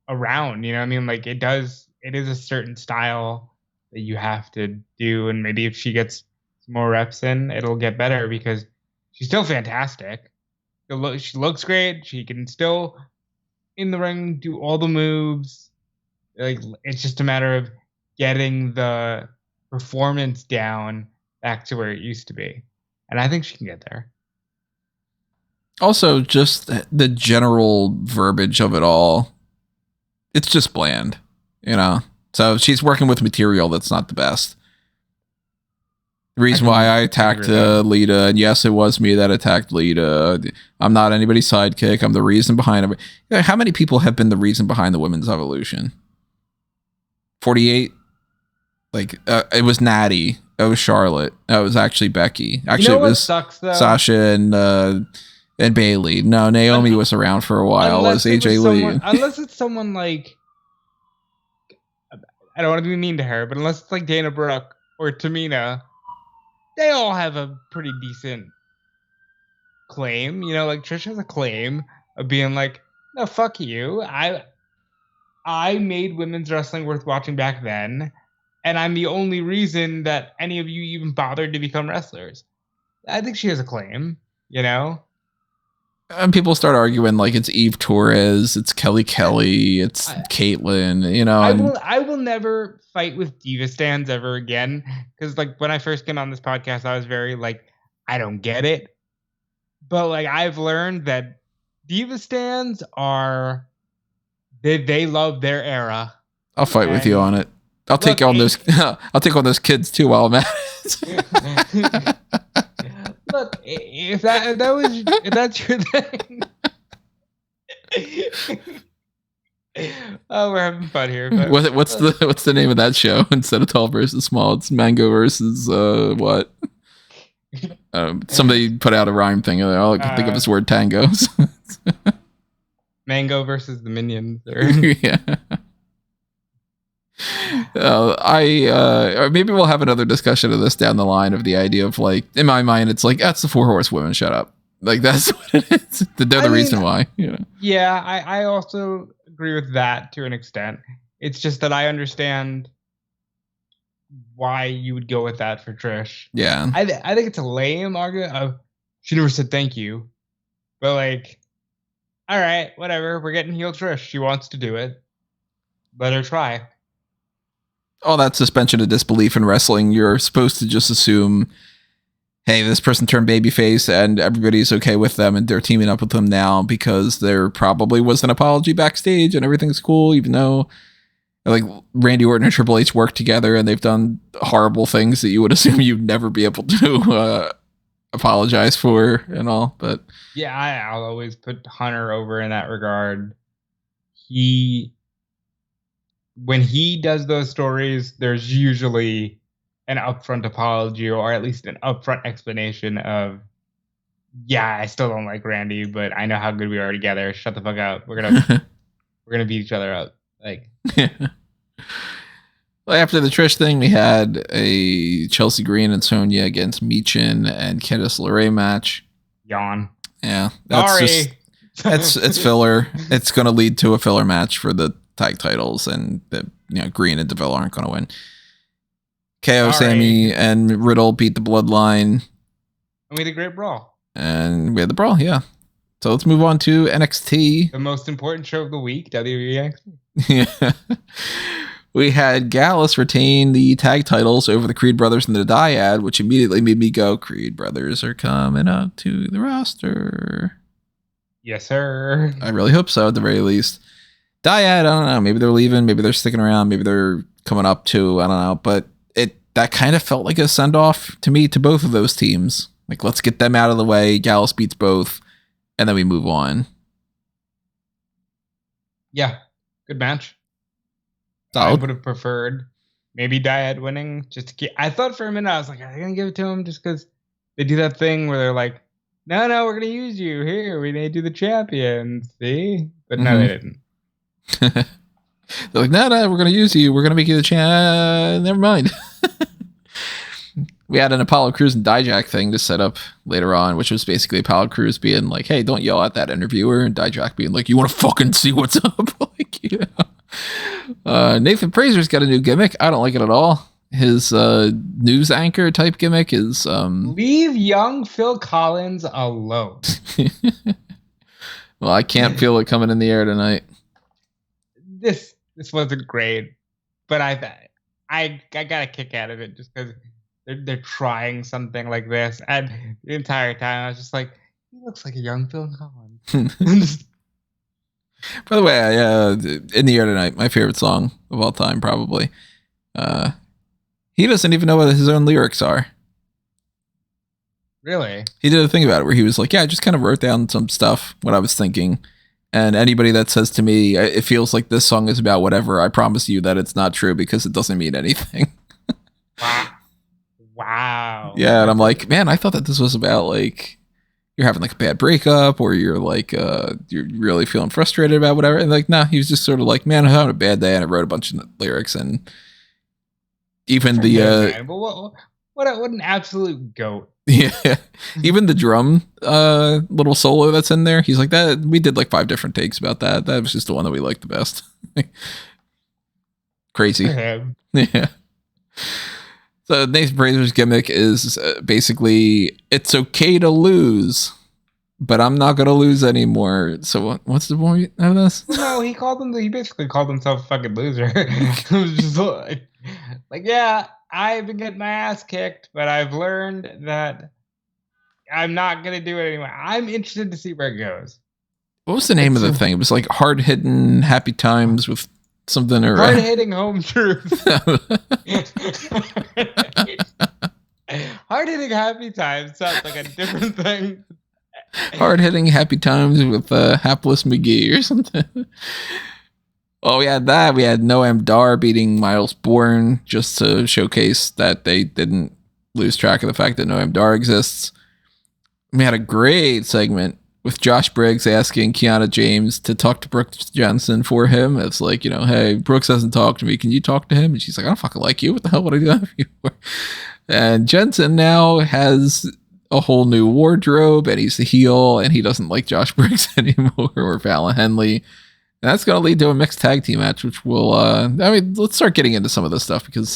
around, you know what I mean? Like, it is a certain style that you have to do, and maybe if she gets some more reps in, it'll get better, because she's still fantastic. She looks great. She can still, in the ring, do all the moves. Like, it's just a matter of getting the performance down back to where it used to be. And I think she can get there. Also, just the general verbiage of it all. It's just bland, you know? So she's working with material that's not the best. The reason why I attacked Lita, and yes, it was me that attacked Lita. I'm not anybody's sidekick. I'm the reason behind it. How many people have been the reason behind the women's evolution? 48? Like, it was Natty. It was Charlotte. It was actually Becky. Actually, it was Sasha and Bailey. No, Naomi was around for a while. It was AJ Lee. Unless it's someone like, I don't want to be mean to her, but unless it's like Dana Brooke or Tamina, they all have a pretty decent claim. You know, like Trish has a claim of being like, no, fuck you. I made women's wrestling worth watching back then, and I'm the only reason that any of you even bothered to become wrestlers. I think she has a claim, you know? And people start arguing like it's Eve Torres, it's Kelly, it's Caitlyn, you know. I will never fight with diva stands ever again, because like when I first came on this podcast, I was very like, I don't get it. But like I've learned that diva stands are they love their era. I'll fight with you on it. I'll take on those kids too while I'm at it. Look, if that's your thing. Oh, we're having fun here. But, what's the name of that show instead of Tall versus Small? It's Mango versus what? Somebody put out a rhyme thing. All I can think of is word tangos. Mango versus the Minions. Yeah. Maybe we'll have another discussion of this down the line, of the idea of like, in my mind, it's like, that's the 4 horsewomen. Shut up. Like, that's what it is. The reason why, you know? Yeah, I also agree with that to an extent. It's just that I understand why you would go with that for Trish. Yeah. I think it's a lame argument of, she never said thank you. But like, all right, whatever. We're getting heel Trish. She wants to do it. Let her try. All that suspension of disbelief in wrestling, you're supposed to just assume, hey, this person turned babyface and everybody's okay with them and they're teaming up with them now because there probably was an apology backstage and everything's cool, even though like Randy Orton and Triple H work together and they've done horrible things that you would assume you'd never be able to apologize for and all. But yeah, I'll always put Hunter over in that regard. When he does those stories, there's usually an upfront apology, or at least an upfront explanation of, yeah, I still don't like Randy, but I know how good we are together. Shut the fuck up. We're gonna beat each other up. Like, well, after the Trish thing, we had a Chelsea Green and Sonya against Michin and Candice LeRae match. Yawn. Yeah, that's it's filler. It's gonna lead to a filler match for the tag titles, and Green and DeVille aren't going to win. KO, Sammy, and Riddle beat the Bloodline. And we had a great brawl. And we had the brawl, yeah. So let's move on to NXT. The most important show of the week, WWE NXT. Yeah. We had Gallus retain the tag titles over the Creed Brothers and the Dyad, which immediately made me go, Creed Brothers are coming up to the roster. Yes, sir. I really hope so, at the very least. Dyad, I don't know. Maybe they're leaving. Maybe they're sticking around. Maybe they're coming up too. I don't know. But that kind of felt like a send-off to me to both of those teams. Like, let's get them out of the way. Gallus beats both, and then we move on. Yeah, good match. Solid. I would have preferred maybe Dyad winning. I thought for a minute, I was like, are they going to give it to him just because they do that thing where they're like, no, we're gonna use you here. We made you the champion. See, but no, Mhm. they didn't. They're like, no, we're going to use you. We're going to make you the champ. Never mind. We had an Apollo Crews and Dijak thing to set up later on, which was basically Apollo Crews being like, hey, don't yell at that interviewer. And Dijak being like, you want to fucking see what's up? Like, you know. Nathan Fraser's got a new gimmick. I don't like it at all. His news anchor type gimmick is... Leave young Phil Collins alone. Well, I can't feel it coming in the air tonight. This wasn't great, but I got a kick out of it just because they're trying something like this, and the entire time I was just like, he looks like a young Phil Collins. By the way, in the air tonight, my favorite song of all time, probably. He doesn't even know what his own lyrics are. Really? He did a thing about it where he was like, yeah, I just kind of wrote down some stuff, what I was thinking. And anybody that says to me, it feels like this song is about whatever, I promise you that it's not true because it doesn't mean anything. Wow. Yeah, and I'm like, man, I thought that this was about like you're having like a bad breakup or you're like you're really feeling frustrated about whatever. And like, nah, he was just sort of like, man, I'm having a bad day, and I wrote a bunch of lyrics, and even the what an absolute goat. Yeah, even the drum little solo that's in there, he's like, that we did like 5 different takes about that. That was just the one that we liked the best. Crazy. Yeah. So Nathan Fraser's gimmick is basically, it's okay to lose, but I'm not gonna lose anymore. So what's the point of this? No, he basically called himself a fucking loser. It was just like, yeah, I've been getting my ass kicked, but I've learned that I'm not gonna do it anymore. I'm interested to see where it goes. What was the name of the thing? It was like hard hitting happy times with something, or hard hitting home truth. Hard hitting happy times sounds like a different thing. Hard hitting happy times with hapless McGee or something. Oh, we had that. We had Noam Dar beating Miles Bourne just to showcase that they didn't lose track of the fact that Noam Dar exists. We had a great segment with Josh Briggs asking Kiana James to talk to Brooks Jensen for him. It's like, you know, hey, Brooks hasn't talked to me. Can you talk to him? And she's like, I don't fucking like you. What the hell would I do that for you for? And Jensen now has a whole new wardrobe, and he's the heel, and he doesn't like Josh Briggs anymore or Fallon Henley. And that's going to lead to a mixed tag team match, which will, let's start getting into some of this stuff because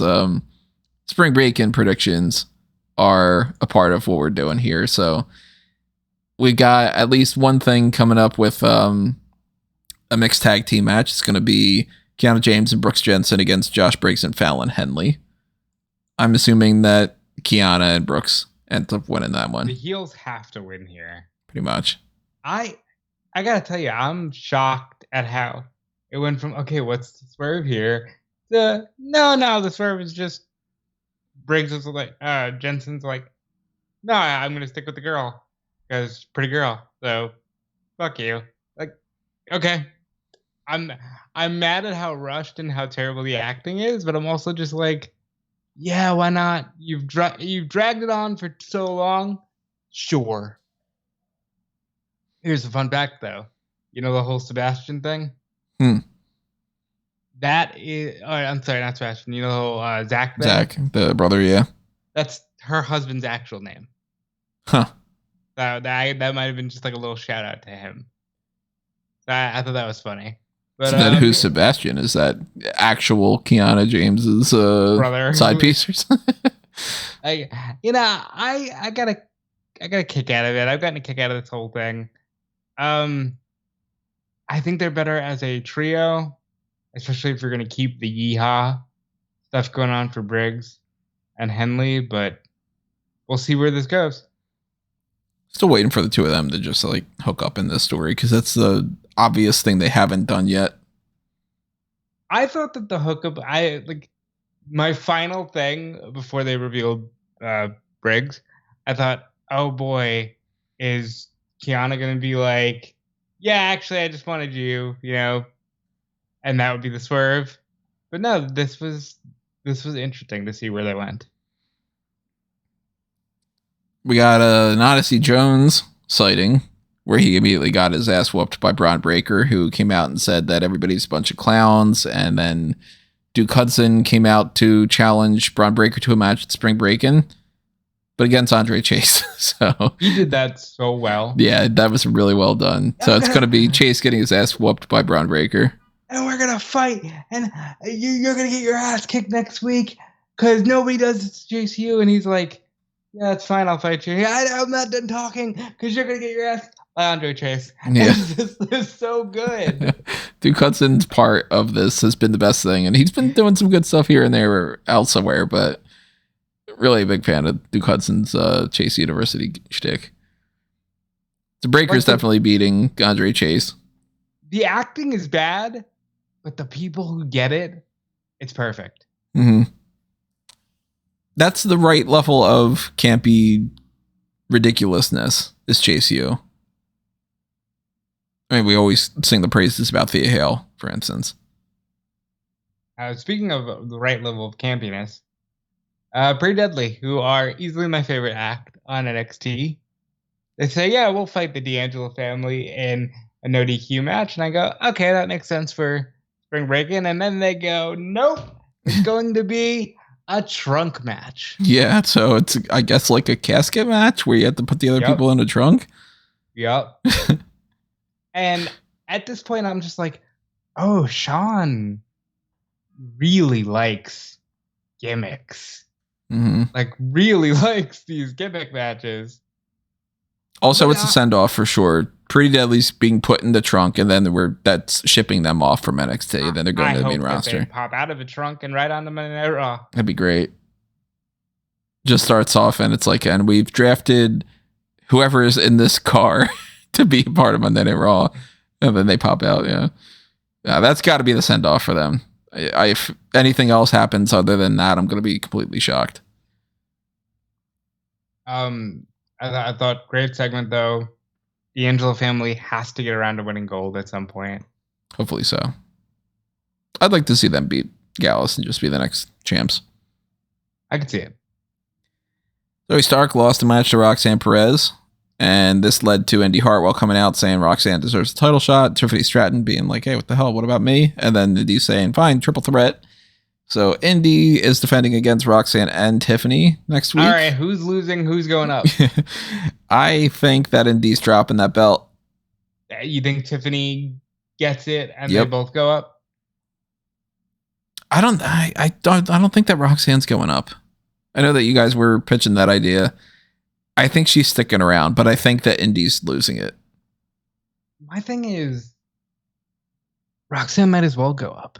Spring Breakin predictions are a part of what we're doing here. So we got at least one thing coming up with a mixed tag team match. It's going to be Kiana James and Brooks Jensen against Josh Briggs and Fallon Henley. I'm assuming that Kiana and Brooks end up winning that one. The heels have to win here. Pretty much. I gotta tell you, I'm shocked at how it went from, okay, what's the swerve here? No, the swerve is just Briggs was like, Jensen's like, no, I'm gonna stick with the girl because pretty girl. So fuck you. Like, okay, I'm mad at how rushed and how terrible the acting is, but I'm also just like, yeah, why not? You've dragged it on for so long. Sure. Here's a fun fact, though. You know the whole Sebastian thing? That is... Oh, I'm sorry, not Sebastian. You know the whole Zach thing? Zach, the brother, yeah. That's her husband's actual name. Huh. That might have been just like a little shout out to him. I thought that was funny. But, so then who's Sebastian? Is that actual Kiana James's brother side piece or something? I got a kick out of it. I've gotten a kick out of this whole thing. I think they're better as a trio, especially if you're going to keep the yeehaw stuff going on for Briggs and Henley, but we'll see where this goes. Still waiting for the two of them to just like hook up in this story because that's the obvious thing they haven't done yet. I thought that the hookup, my final thing before they revealed Briggs, I thought, oh boy, is Kiana going to be like, yeah, actually, I just wanted you, you know, and that would be the swerve. But no, this was interesting to see where they went. We got an Odyssey Jones sighting where he immediately got his ass whooped by Braun Breaker, who came out and said that everybody's a bunch of clowns. And then Duke Hudson came out to challenge Braun Breaker to a match at Spring Breakin', but against Andre Chase. So he did that so well. Yeah, that was really well done. So it's going to be Chase getting his ass whooped by Braun Breaker. And we're going to fight. And you're going to get your ass kicked next week because nobody does this to JCU. And he's like, yeah, it's fine. I'll fight you. I'm not done talking because you're going to get your ass by Andre Chase. Yeah. This is so good. Duke Hudson's part of this has been the best thing. And he's been doing some good stuff here and there elsewhere, but really a big fan of Duke Hudson's Chase University shtick. The Breaker's definitely beating Andre Chase. The acting is bad, but the people who get it, it's perfect. Mm-hmm. That's the right level of campy ridiculousness, is Chase U. I mean, we always sing the praises about Thea Hale, for instance. Speaking of the right level of campiness, Pretty Deadly, who are easily my favorite act on NXT, they say, yeah, we'll fight the D'Angelo family in a no DQ match. And I go, okay, that makes sense for Spring Breakin'. And then they go, nope, it's going to be a trunk match. Yeah, so it's, I guess, like a casket match where you have to put the other people in a trunk. Yep. And at this point, I'm just like, oh, Sean really likes gimmicks. Mm-hmm. Like, really likes these gimmick matches. Also, it's a send-off for sure. Pretty Deadly's being put in the trunk, and then that's shipping them off from NXT, and then they're going to the main roster. They pop out of a trunk and right on the Monday Night Raw. That'd be great. Just starts off, and it's like, and we've drafted whoever is in this car to be a part of Monday Night Raw, and then they pop out. Yeah, that's got to be the send-off for them. If anything else happens other than that, I'm going to be completely shocked. I thought great segment though. The D'Angelo family has to get around to winning gold at some point. Hopefully so. I'd like to see them beat Gallus and just be the next champs. I could see it. Zoe Stark lost a match to Roxanne Perez, and this led to Indy Hartwell coming out saying Roxanne deserves a title shot. Tiffany Stratton being like, hey, what the hell? What about me? And then Indy saying, fine, triple threat. So Indy is defending against Roxanne and Tiffany next week. All right, who's losing? Who's going up? I think that Indy's dropping that belt. You think Tiffany gets it and they both go up? I don't think that Roxanne's going up. I know that you guys were pitching that idea. I think she's sticking around, but I think that Indy's losing it. My thing is, Roxanne might as well go up.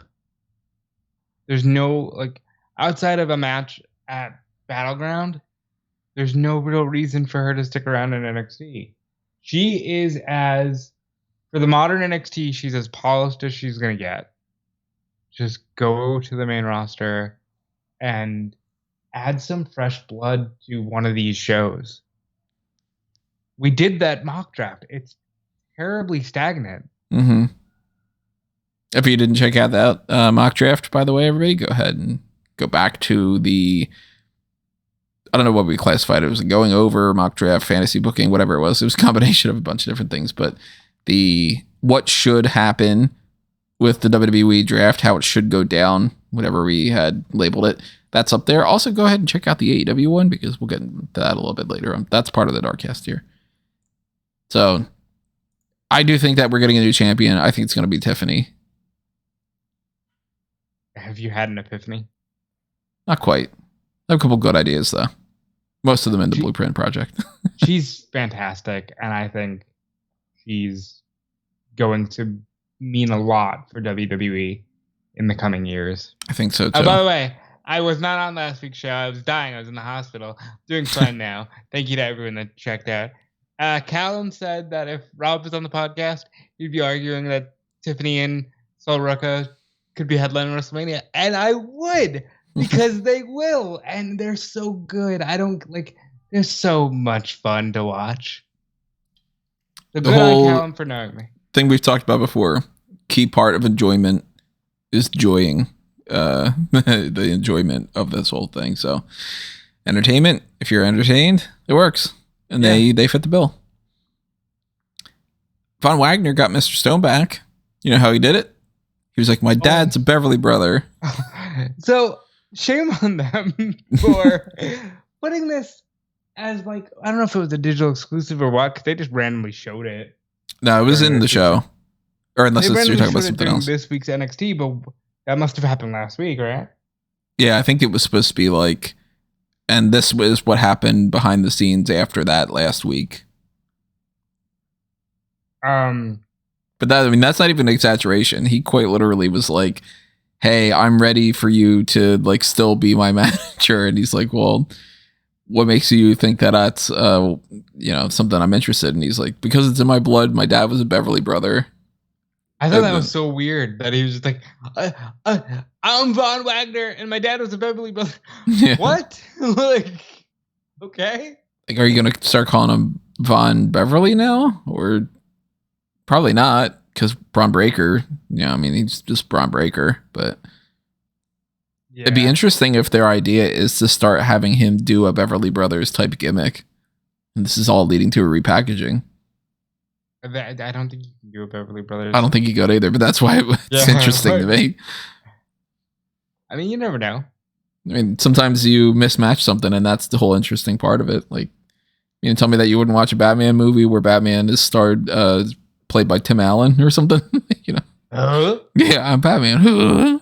There's no, like, outside of a match at Battleground, there's no real reason for her to stick around in NXT. She is for the modern NXT, she's as polished as she's going to get. Just go to the main roster and add some fresh blood to one of these shows. We did that mock draft. It's terribly stagnant. Mm-hmm. If you didn't check out that mock draft, by the way, everybody, go ahead and go back to I don't know what we classified it. It was a going over, mock draft, fantasy booking, whatever it was. It was a combination of a bunch of different things, but what should happen with the WWE draft, how it should go down, whatever we had labeled it, that's up there. Also, go ahead and check out the AEW one because we'll get into that a little bit later on. That's part of the Darkcast here. So I do think that we're getting a new champion. I think it's going to be Tiffany. Have you had an epiphany? Not quite. I have a couple good ideas, though. Most of them in the Blueprint Project. She's fantastic, and I think she's going to mean a lot for WWE in the coming years. I think so, too. By the way, I was not on last week's show. I was dying. I was in the hospital. Doing fine now. Thank you to everyone that checked out. Callum said that if Rob was on the podcast, he'd be arguing that Tiffany and Sol Ruca could be headlining WrestleMania. And I would, because they will. And they're so good. They're so much fun to watch. So good on Callum for knowing me. Thing we've talked about before, key part of enjoyment is joying the enjoyment of this whole thing. So entertainment, if you're entertained, it works. And they fit the bill. Von Wagner got Mr. Stone back. You know how he did it? He was like, my dad's a Beverly brother. So shame on them for putting this as like, I don't know if it was a digital exclusive or what, because they just randomly showed it. No, it was in the show. Or unless you're talking about something else. This week's NXT, but that must have happened last week, right? Yeah, I think it was supposed to be like, and this was what happened behind the scenes after that last week. But that, I mean, that's not even an exaggeration. He quite literally was like, hey, I'm ready for you to like still be my manager. And he's like, well, what makes you think that that's, something I'm interested in? He's like, because it's in my blood. My dad was a Beverly brother. I thought that was so weird that he was just like, I'm Von Wagner and my dad was a Beverly brother. Yeah. What? Like, okay. Like, are you going to start calling him Von Beverly now? Or probably not, because Braun Breaker, I mean, he's just Braun Breaker, but yeah. It'd be interesting if their idea is to start having him do a Beverly Brothers type gimmick. And this is all leading to a repackaging. I don't think you can do a Beverly Brothers. I don't think you could either, but that's why it's interesting to me. I mean, you never know. I mean, sometimes you mismatch something, and that's the whole interesting part of it. Like, you tell me that you wouldn't watch a Batman movie where Batman is played by Tim Allen or something, Yeah, I'm Batman.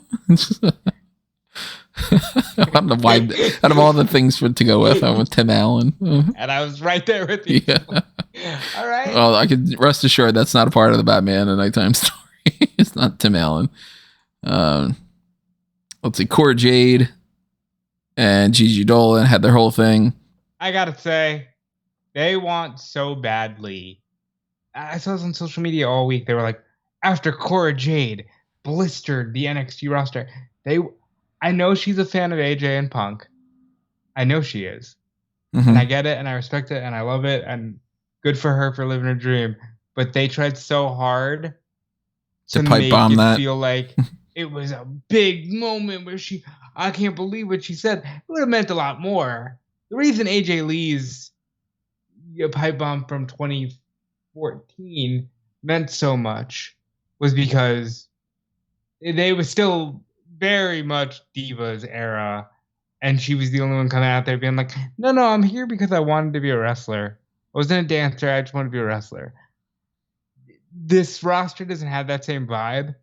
I don't know why. Out of all the things to go with, I went Tim Allen. And I was right there with you. Yeah. All right. Well, I can rest assured that's not a part of the Batman and Nighttime story. It's not Tim Allen. Let's see. Cora Jade and Gigi Dolan had their whole thing. I gotta say, they want so badly. I saw this on social media all week. They were like, after Cora Jade blistered the NXT roster, I know she's a fan of AJ and Punk. I know she is. Mm-hmm. And I get it, and I respect it, and I love it, and good for her for living her dream. But they tried so hard to make it feel like it was a big moment where I can't believe what she said. It would have meant a lot more. The reason AJ Lee's pipe bomb from 2014 meant so much was because they were still very much Divas era, and she was the only one coming out there being like, no, I'm here because I wanted to be a wrestler. I wasn't a dancer, I just wanted to be a wrestler. This roster doesn't have that same vibe.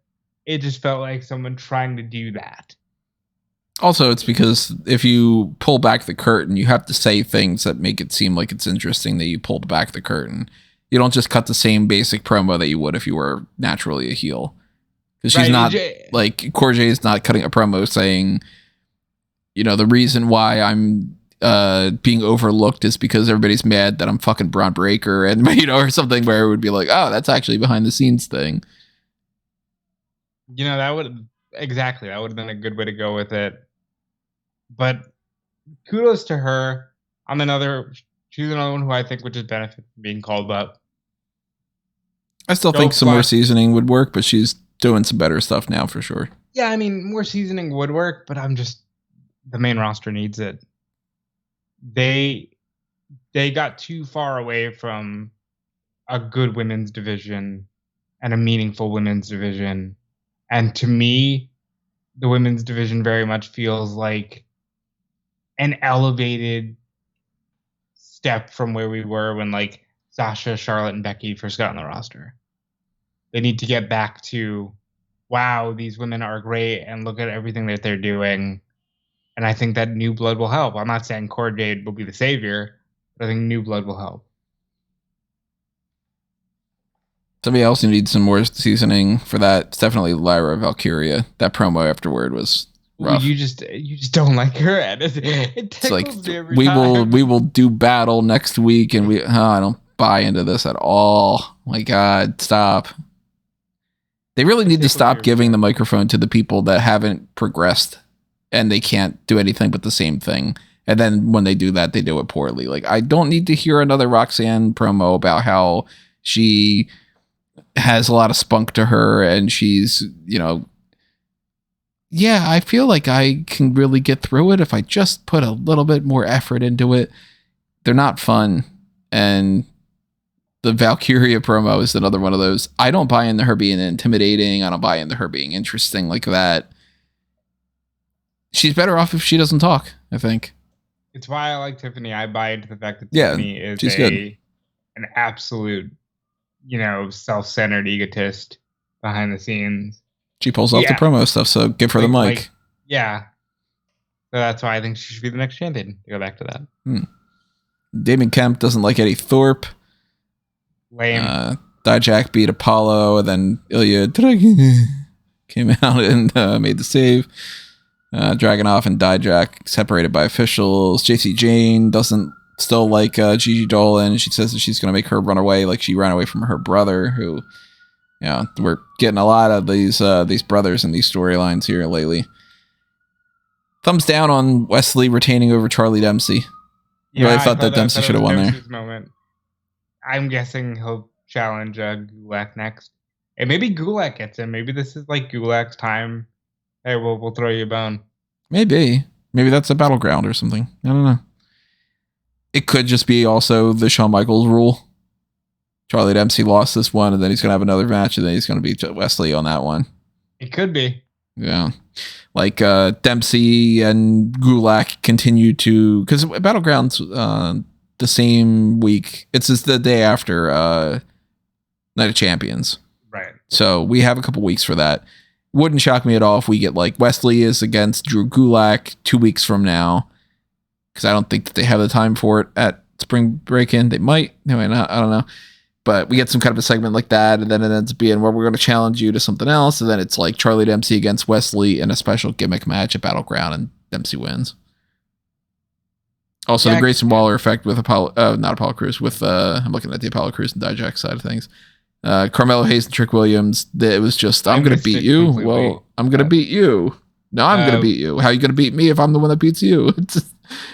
It just felt like someone trying to do that. Also, it's because if you pull back the curtain, you have to say things that make it seem like it's interesting that you pulled back the curtain. You don't just cut the same basic promo that you would if you were naturally a heel. Because she's not, like, Cora Jade is not cutting a promo saying, the reason why I'm being overlooked is because everybody's mad that I'm fucking Braun Breaker, and, or something where it would be like, oh, that's actually behind the scenes thing. That would have been a good way to go with it. But kudos to her. She's another one who I think would just benefit from being called up. I still think some more seasoning would work, but she's doing some better stuff now for sure. Yeah, I mean, more seasoning would work, but the main roster needs it. They got too far away from a good women's division and a meaningful women's division. And to me, the women's division very much feels like an elevated step from where we were when like Sasha, Charlotte, and Becky first got on the roster. They need to get back to, wow, these women are great and look at everything that they're doing. And I think that new blood will help. I'm not saying Cora Jade will be the savior, but I think new blood will help. Somebody else who needs some more seasoning for that, it's definitely Lyra Valkyria. That promo afterward was rough. You just don't like her, and it tickles like, me every time. we will do battle next week, and I don't buy into this at all. My God, stop. They really need to stop giving the microphone to the people that haven't progressed and they can't do anything but the same thing. And then when they do that, they do it poorly. Like, I don't need to hear another Roxanne promo about how she has a lot of spunk to her and she's, yeah, I feel like I can really get through it if I just put a little bit more effort into it. They're not fun. And the Valkyria promo is another one of those. I don't buy into her being intimidating. I don't buy into her being interesting like that. She's better off if she doesn't talk, I think. It's why I like Tiffany. I buy into the fact that Tiffany is an absolute, self-centered egotist behind the scenes. She pulls off the promo stuff, so give her the mic. So that's why I think she should be the next champion, to go back to that. Damon Kemp doesn't like Eddie Thorpe. Lame. Dijak beat Apollo, and then Ilya came out and made the save. Dragunov and Dijak separated by officials. JC Jane doesn't still like Gigi Dolan. She says that she's going to make her run away like she ran away from her brother, who, we're getting a lot of these brothers in these storylines here lately. Thumbs down on Wesley retaining over Charlie Dempsey. I thought that Dempsey should have won there. Moment. I'm guessing he'll challenge Gulak next. And maybe Gulak gets him. Maybe this is like Gulak's time. Hey, we'll throw you a bone. Maybe that's a battleground or something. I don't know. It could just be also the Shawn Michaels rule. Charlie Dempsey lost this one, and then he's going to have another match, and then he's going to beat Wesley on that one. It could be. Yeah. Like Dempsey and Gulak continue to... Because Battleground's the same week. It's just the day after Night of Champions. Right. So we have a couple weeks for that. Wouldn't shock me at all if we get like Wesley is against Drew Gulak 2 weeks from now, because I don't think that they have the time for it at Spring Breakin. They might not. I don't know. But we get some kind of a segment like that, and then it ends up being where we're going to challenge you to something else, and then it's like Charlie Dempsey against Wesley in a special gimmick match at Battleground, and Dempsey wins. Also, the Grayson Waller effect with not Apollo Crews, with I'm looking at the Apollo Crews and Dijak side of things. Carmelo Hayes and Trick Williams, it was just, I'm going to beat you. Completely. Well, I'm going to beat you. No, I'm going to beat you. How are you going to beat me if I'm the one that beats you?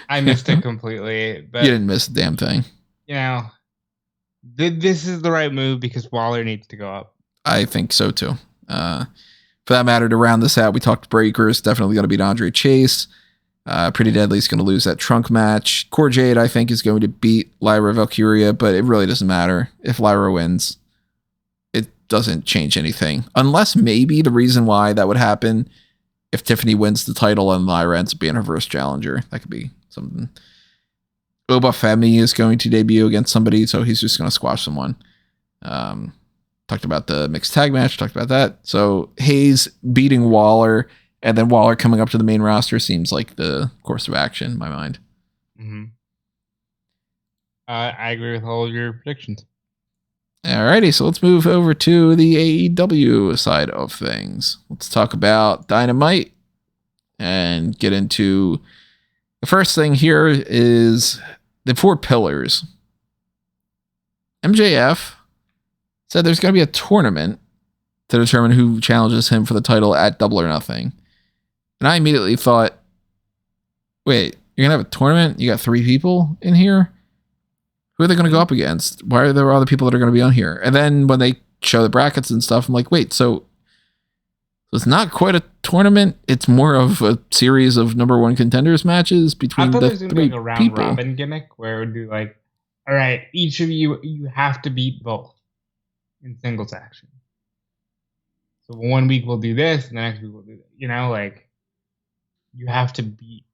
I missed it completely. But you didn't miss a damn thing. This is the right move because Waller needs to go up. I think so, too. For that matter, to round this out, we talked Breakers, definitely going to beat Andre Chase. Pretty Deadly's going to lose that trunk match. Core Jade, I think, is going to beat Lyra Valkyria, but it really doesn't matter if Lyra wins. Doesn't change anything, unless maybe the reason why that would happen if Tiffany wins the title and Lyra ends up being her first challenger. That could be something. Oba Femi is going to debut against somebody, so he's just going to squash someone. Talked about the mixed tag match, talked about that. So Hayes beating Waller, and then Waller coming up to the main roster seems like the course of action in my mind. Mm-hmm. I agree with all your predictions. Alrighty, so let's move over to the AEW side of things. Let's talk about Dynamite and get into the first thing here is the Four Pillars. MJF said there's going to be a tournament to determine who challenges him for the title at Double or Nothing. And I immediately thought, wait, you're going to have a tournament? You got 3 people in here? Who are they going to go up against? Why are there other people that are going to be on here? And then when they show the brackets and stuff, I'm like, wait, so it's not quite a tournament. It's more of a series of number 1 contenders matches between the 3 people. Like a round robin gimmick where it would be like, all right, each of you have to beat both in singles action. So 1 week we'll do this, and the next week we'll do that. You have to beat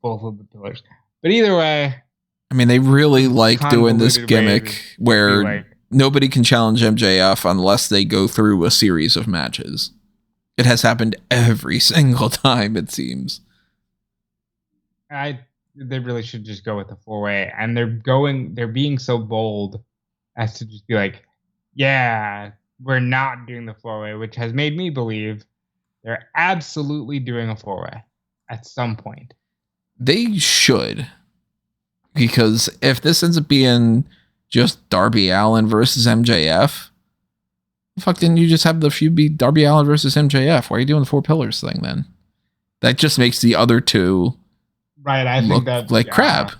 both of the pillars. But either way, I mean, they really like doing this gimmick where nobody can challenge MJF unless they go through a series of matches. It has happened every single time, it seems. They really should just go with the 4-way, and they're being so bold as to just be like, yeah, we're not doing the 4-way, which has made me believe they're absolutely doing a 4-way at some point. They should. Because if this ends up being just Darby Allin versus MJF, the fuck didn't you just have the feud be Darby Allin versus MJF? Why are you doing the 4 pillars thing then? That just makes the other two look like crap.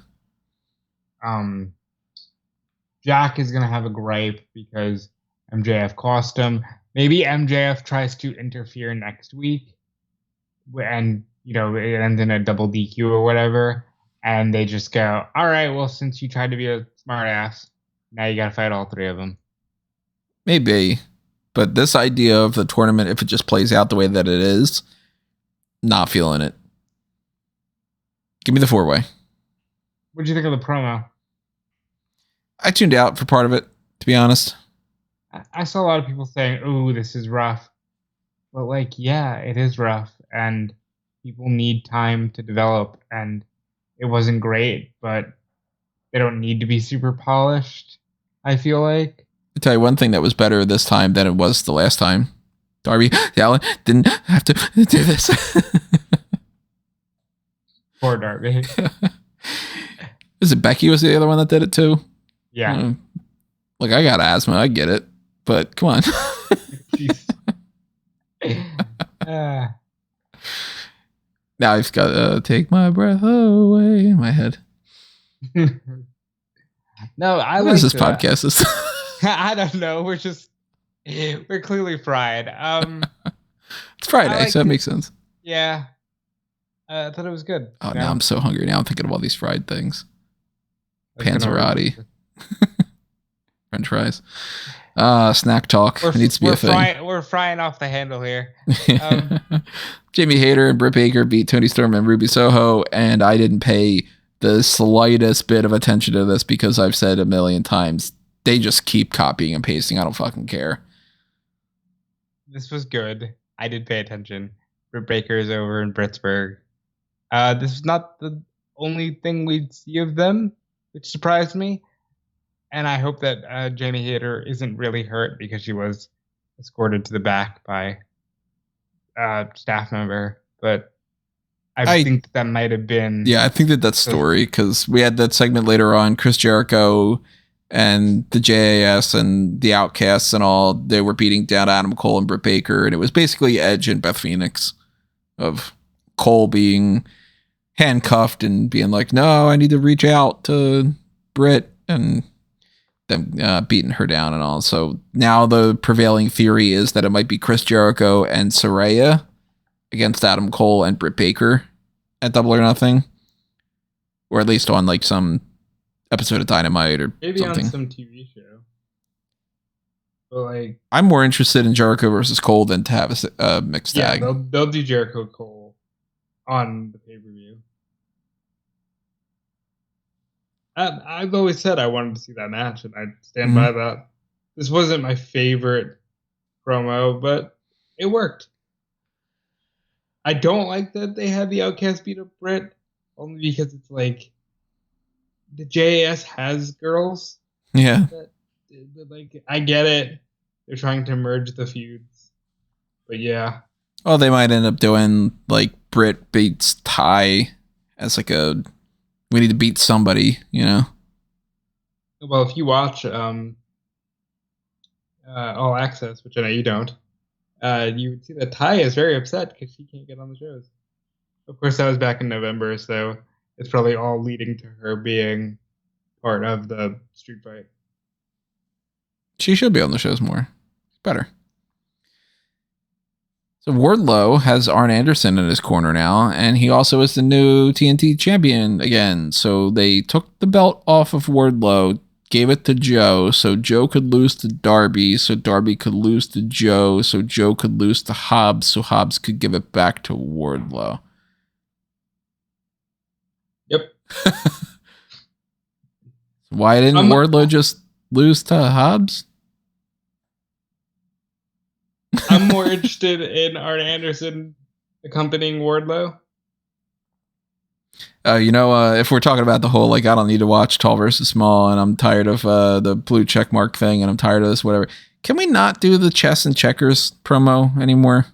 Jack is going to have a gripe because MJF cost him. Maybe MJF tries to interfere next week and, it ends in a double DQ or whatever. And they just go, all right, well, since you tried to be a smart ass, now you got to fight all three of them. Maybe. But this idea of the tournament, if it just plays out the way that it is, not feeling it. Give me the 4-way. What did you think of the promo? I tuned out for part of it, to be honest. I saw a lot of people saying, "Oh, this is rough." But like, yeah, it is rough, and people need time to develop, and it wasn't great, but they don't need to be super polished, I feel like. I'll tell you one thing that was better this time than it was the last time. Darby Allin didn't have to do this. Poor Darby. Is it Becky was the other one that did it too? Yeah. Look, I got asthma. I get it. But come on. Now I've got to take my breath away in my head. No, I like this podcast is. I don't know. We're clearly fried. It's Friday, so that makes sense. Yeah. I thought it was good. Oh, now I'm so hungry. Now I'm thinking of all these fried things. Panzerotti. French fries. Snack talk. It needs to be a thing. We're frying off the handle here. Jamie Hayter and Britt Baker beat Toni Storm and Ruby Soho, and I didn't pay the slightest bit of attention to this because I've said a million times, they just keep copying and pasting. I don't fucking care. This was good. I did pay attention. Britt Baker is over in Pittsburgh. This is not the only thing we'd see of them, which surprised me. And I hope that Jamie Hayter isn't really hurt because she was escorted to the back by a staff member. But I think that might have been... Yeah, I think that's story because we had that segment later on, Chris Jericho and the JAS and the Outcasts and all, they were beating down Adam Cole and Britt Baker. And it was basically Edge and Beth Phoenix of Cole being handcuffed and being like, no, I need to reach out to Britt, and them beating her down and all. So now the prevailing theory is that it might be Chris Jericho and Saraya against Adam Cole and Britt Baker at Double or Nothing, or at least on like some episode of Dynamite or maybe something. On some TV show. But like, I'm more interested in Jericho versus Cole than to have a mixed tag. They'll do Jericho Cole on the pay-per-view. I've always said I wanted to see that match, and I stand by that. This wasn't my favorite promo, but it worked. I don't like that they had the Outcast beat up Britt, only because it's like the JAS has girls. Yeah. But like, I get it. They're trying to merge the feuds. But yeah. Oh, they might end up doing like Britt beats Ty as like a... We need to beat somebody, you know? Well, if you watch All Access, which I know you don't, you would see that Ty is very upset because she can't get on the shows. Of course, that was back in November, so it's probably all leading to her being part of the street fight. She should be on the shows more. Better. So Wardlow has Arn Anderson in his corner now, and he also is the new TNT champion again. So they took the belt off of Wardlow, gave it to Joe, so Joe could lose to Darby, so Darby could lose to Joe, so Joe could lose to Hobbs, so Hobbs could give it back to Wardlow. Yep. Why didn't Wardlow just lose to Hobbs? I'm more interested in Arn Anderson accompanying Wardlow. If we're talking about the whole, like, I don't need to watch Tall versus Small, and I'm tired of the blue check mark thing, and I'm tired of this, whatever. Can we not do the chess and checkers promo anymore? Can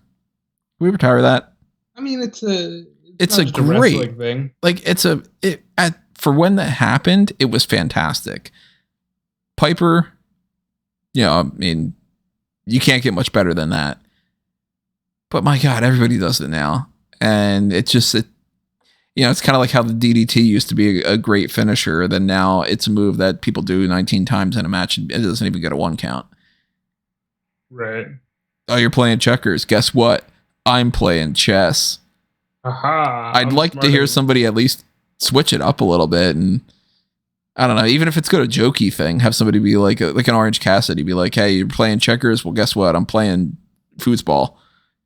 we retire that? I mean, it's a great thing. Like, for when that happened, it was fantastic. Piper, I mean, you can't get much better than that. But my God, everybody does it now. And it's just, it's kind of like how the DDT used to be a great finisher. Then now it's a move that people do 19 times in a match and it doesn't even get a 1 count. Right. Oh, you're playing checkers. Guess what? I'm playing chess. Aha. I'd like to hear somebody at least switch it up a little bit and I don't know. Even if it's got a jokey thing, have somebody be like an Orange Cassidy, be like, "Hey, you're playing checkers. Well, guess what? I'm playing foosball,"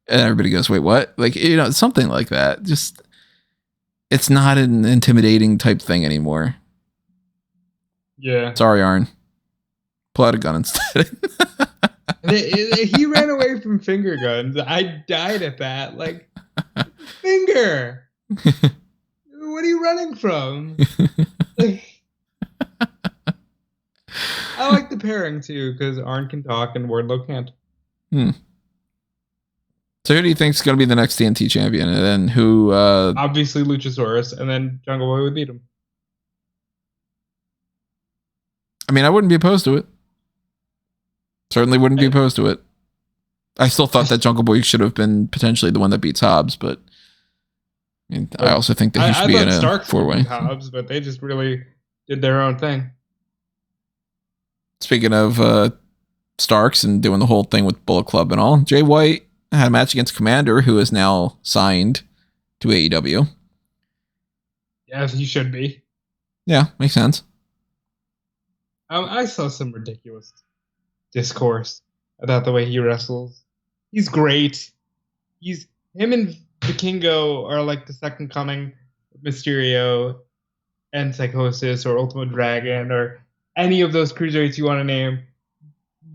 and everybody goes, "Wait, what?" Like, something like that. Just, it's not an intimidating type thing anymore. Yeah. Sorry, Arn. Pull out a gun instead. He ran away from finger guns. I died at that. Like, finger. What are you running from? Like, I like the pairing too because Arn can talk and Wardlow can't. So who do you think is going to be the next TNT champion? And then who? Obviously Luchasaurus, and then Jungle Boy would beat him. I mean, I wouldn't be opposed to it. Certainly wouldn't be opposed to it. I still thought that Jungle Boy should have been potentially the one that beats Hobbs, but I also think that he should be in a four-way. Hobbs, but they just really did their own thing. Speaking of Starks and doing the whole thing with Bullet Club and all, Jay White had a match against Commander, who is now signed to AEW. Yes, he should be. Yeah, makes sense. I saw some ridiculous discourse about the way he wrestles. He's great. Him and Vikingo are like the second coming of Mysterio and Psychosis or Ultimate Dragon or any of those cruiserweights you want to name.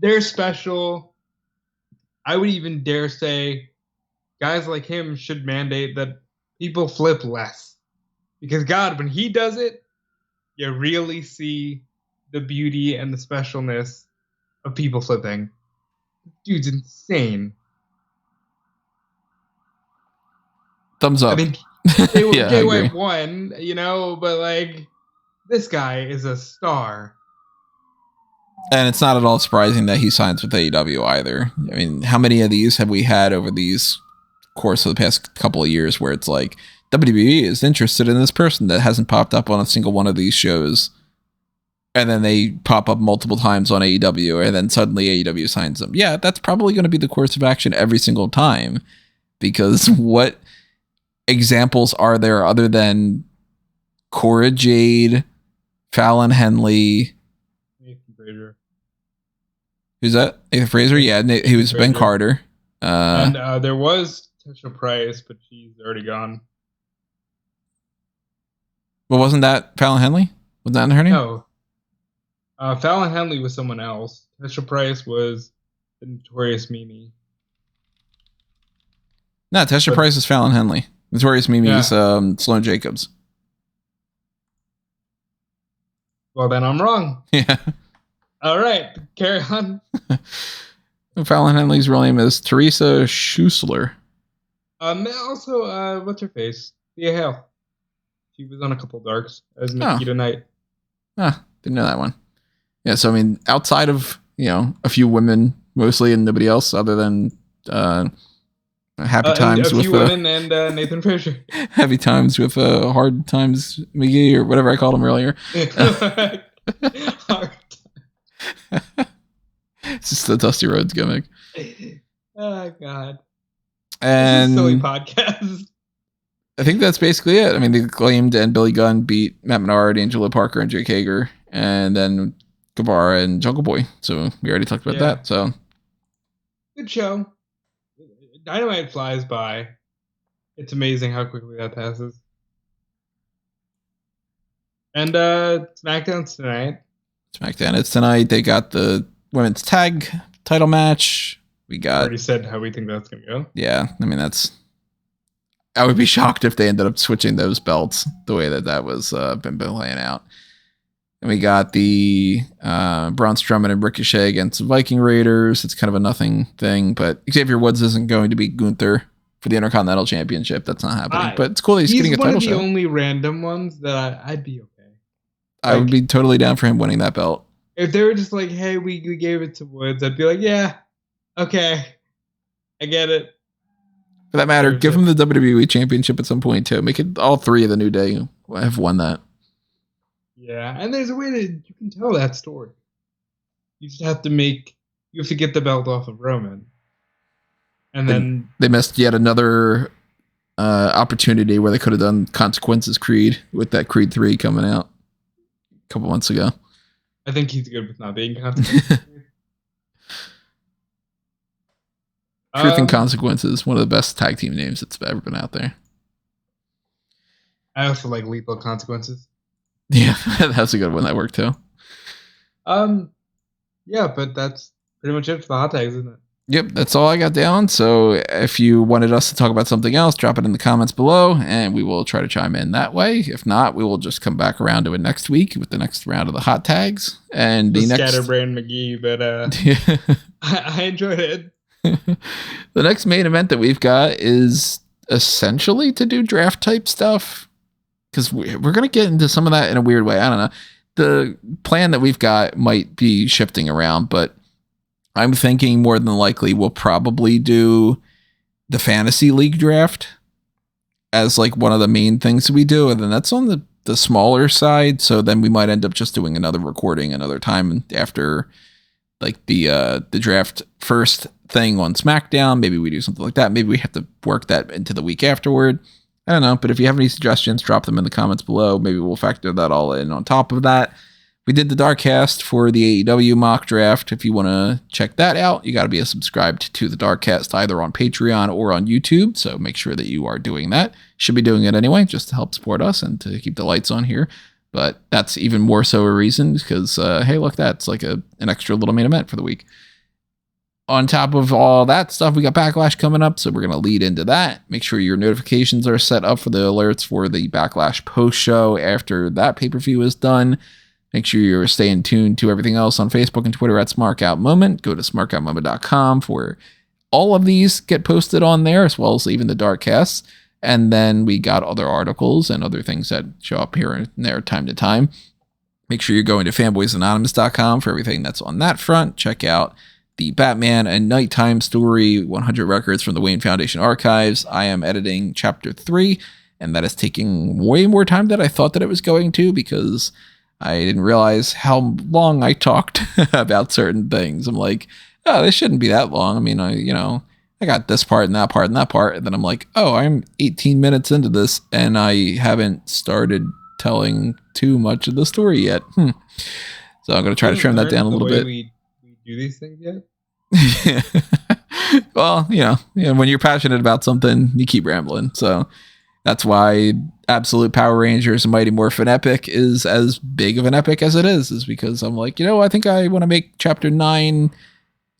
They're special. I would even dare say guys like him should mandate that people flip less. Because God, when he does it, you really see the beauty and the specialness of people flipping. Dude's insane. Thumbs up. I mean, Jay White won, but like, this guy is a star. And it's not at all surprising that he signs with AEW either. I mean, how many of these have we had over these course of the past couple of years where it's like, WWE is interested in this person that hasn't popped up on a single one of these shows, and then they pop up multiple times on AEW, and then suddenly AEW signs them. Yeah, that's probably going to be the course of action every single time, because what examples are there other than Cora Jade, Fallon Henley, Nathan Fraser? Who's that? Nathan Fraser? Yeah, he was Ben Carter. And there was Tesha Price, but she's already gone. Well, wasn't that Fallon Henley? Was that her name? No. Fallon Henley was someone else. Tesha Price was the Notorious Mimi. No, Tesha Price is Fallon Henley. Notorious Mimi is Sloane Jacobs. Well, then I'm wrong. Yeah. All right, carry on. Fallon Henley's real name is Teresa Schussler. Also, what's her face? Thea Hale. She was on a couple of Darks as Nikita Knight. Didn't know that one. Yeah, so I mean, outside of a few women mostly, and nobody else other than Happy Times a with few women and Nathan Fraser. Happy Times with Hard Times McGee or whatever I called him earlier. Hard It's just the Dusty Rhodes gimmick. Oh God! And this is a silly podcast. I think that's basically it. I mean, the Acclaimed and Billy Gunn beat Matt Menard, Angelo Parker, and Jake Hager, and then Guevara and Jungle Boy. So we already talked about that. So good show. Dynamite flies by. It's amazing how quickly that passes. And SmackDown's tonight. SmackDown is tonight. They got the women's tag title match. We got already said how we think that's gonna go. Yeah, I mean I would be shocked if they ended up switching those belts the way that was been playing out. And we got the Braun Strowman and Ricochet against the Viking Raiders. It's kind of a nothing thing, but Xavier Woods isn't going to beat Gunther for the Intercontinental Championship. That's not happening. But it's cool that he's getting a title shot. He's one of the only random ones that I'd be okay. I would be totally down for him winning that belt. If they were just like, hey, we gave it to Woods, I'd be like, yeah, okay, I get it. For that matter, give him the WWE Championship at some point too. Make it all three of the New Day have won that. Yeah, and there's a way that you can tell that story. You just have to get the belt off of Roman. And then they missed yet another opportunity where they could have done Consequences Creed with that Creed 3 coming out. couple months ago. I think he's good with not being consequences. Truth and Consequences, one of the best tag team names that's ever been out there. I also like Lethal Consequences. Yeah, that's a good one. That worked too. Yeah, but that's pretty much it for the hot tags, isn't it? Yep, that's all I got down. So if you wanted us to talk about something else, drop it in the comments below, and we will try to chime in that way. If not, we will just come back around to it next week with the next round of the hot tags. And the next Scatterbrain McGee, but I enjoyed it. The next main event that we've got is essentially to do draft type stuff, because we're going to get into some of that in a weird way. I don't know. The plan that we've got might be shifting around, but I'm thinking more than likely we'll probably do the fantasy league draft as like one of the main things we do. And then that's on the smaller side. So then we might end up just doing another recording another time after like the draft first thing on SmackDown. Maybe we do something like that. Maybe we have to work that into the week afterward. I don't know. But if you have any suggestions, drop them in the comments below. Maybe we'll factor that all in on top of that. We did the Darkcast for the AEW mock draft. If you want to check that out, you got to be subscribed to the Darkcast either on Patreon or on YouTube. So make sure that you are doing that. Should be doing it anyway, just to help support us and to keep the lights on here. But that's even more so a reason because, hey, look, that's like an extra little main event for the week. On top of all that stuff, we got Backlash coming up, so we're going to lead into that. Make sure your notifications are set up for the alerts for the Backlash post-show after that pay-per-view is done. Make sure you're staying tuned to everything else on Facebook and Twitter at SmarkOutMoment. Go to SmarkOutMoment.com for all of these get posted on there, as well as even the Darkcasts. And then we got other articles and other things that show up here and there time to time. Make sure you're going to fanboysanonymous.com for everything that's on that front. Check out the Batman and Nighttime story, 100 records from the Wayne Foundation archives. I am editing chapter 3, and that is taking way more time than I thought that it was going to because I didn't realize how long I talked about certain things. I'm like, oh, this shouldn't be that long. I mean, I got this part and that part and that part. And then I'm like, oh, I'm 18 minutes into this and I haven't started telling too much of the story yet. So I'm going to try to trim that down a little bit. We do these things yet? Well, when you're passionate about something, you keep rambling. So that's why Absolute Power Rangers and Mighty Morphin Epic is as big of an epic as it is because I'm like, I think I want to make Chapter 9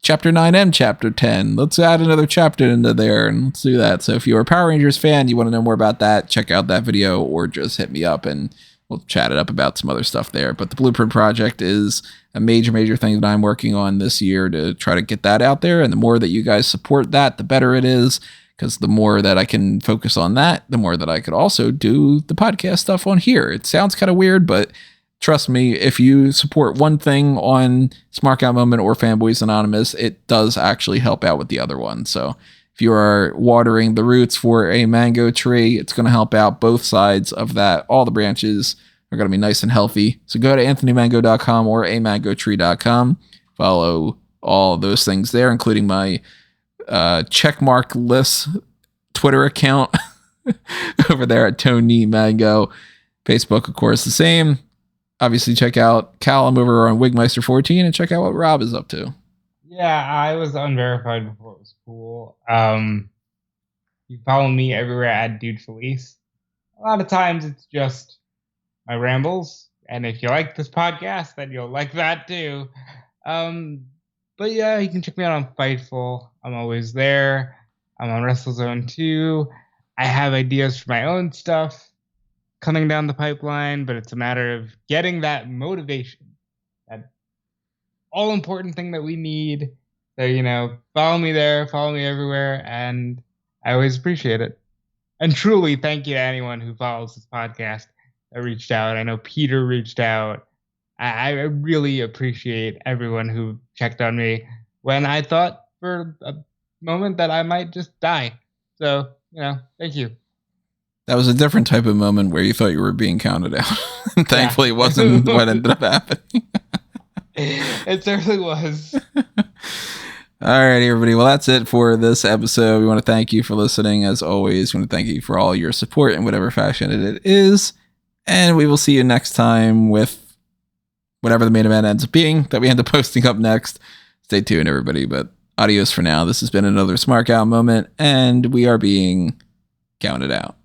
and Chapter 10. Let's add another chapter into there and let's do that. So if you're a Power Rangers fan, you want to know more about that, check out that video or just hit me up and we'll chat it up about some other stuff there. But the Blueprint Project is a major thing that I'm working on this year to try to get that out there. And the more that you guys support that, the better it is. Because the more that I can focus on that, the more that I could also do the podcast stuff on here. It sounds kind of weird, but trust me, if you support one thing on Smark Out Moment or Fanboys Anonymous, it does actually help out with the other one. So if you are watering the roots for a mango tree, it's going to help out both sides of that. All the branches are going to be nice and healthy. So go to anthonymango.com or amangotree.com. Follow all those things there, including my checkmark list Twitter account over there at Tony Mango. Facebook, of course, the same. Obviously, check out Callum over on Wigmeister14 and check out what Rob is up to. Yeah, I was unverified before it was cool. You follow me everywhere at Dude Felice. A lot of times it's just my rambles, and if you like this podcast, then you'll like that too. But yeah, you can check me out on Fightful. I'm always there. I'm on WrestleZone 2. I have ideas for my own stuff coming down the pipeline, but it's a matter of getting that motivation, that all-important thing that we need. So, follow me there, follow me everywhere, and I always appreciate it. And truly, thank you to anyone who follows this podcast that reached out. I know Peter reached out. I really appreciate everyone who checked on me when I thought for a moment that I might just die. So, thank you. That was a different type of moment where you thought you were being counted out. And thankfully, it wasn't what ended up happening. It certainly was. All right, everybody. Well, that's it for this episode. We want to thank you for listening. As always, we want to thank you for all your support in whatever fashion it is. And we will see you next time with whatever the main event ends up being that we end up posting up next. Stay tuned, everybody. But adios for now. This has been another Smark Out moment, and we are being counted out.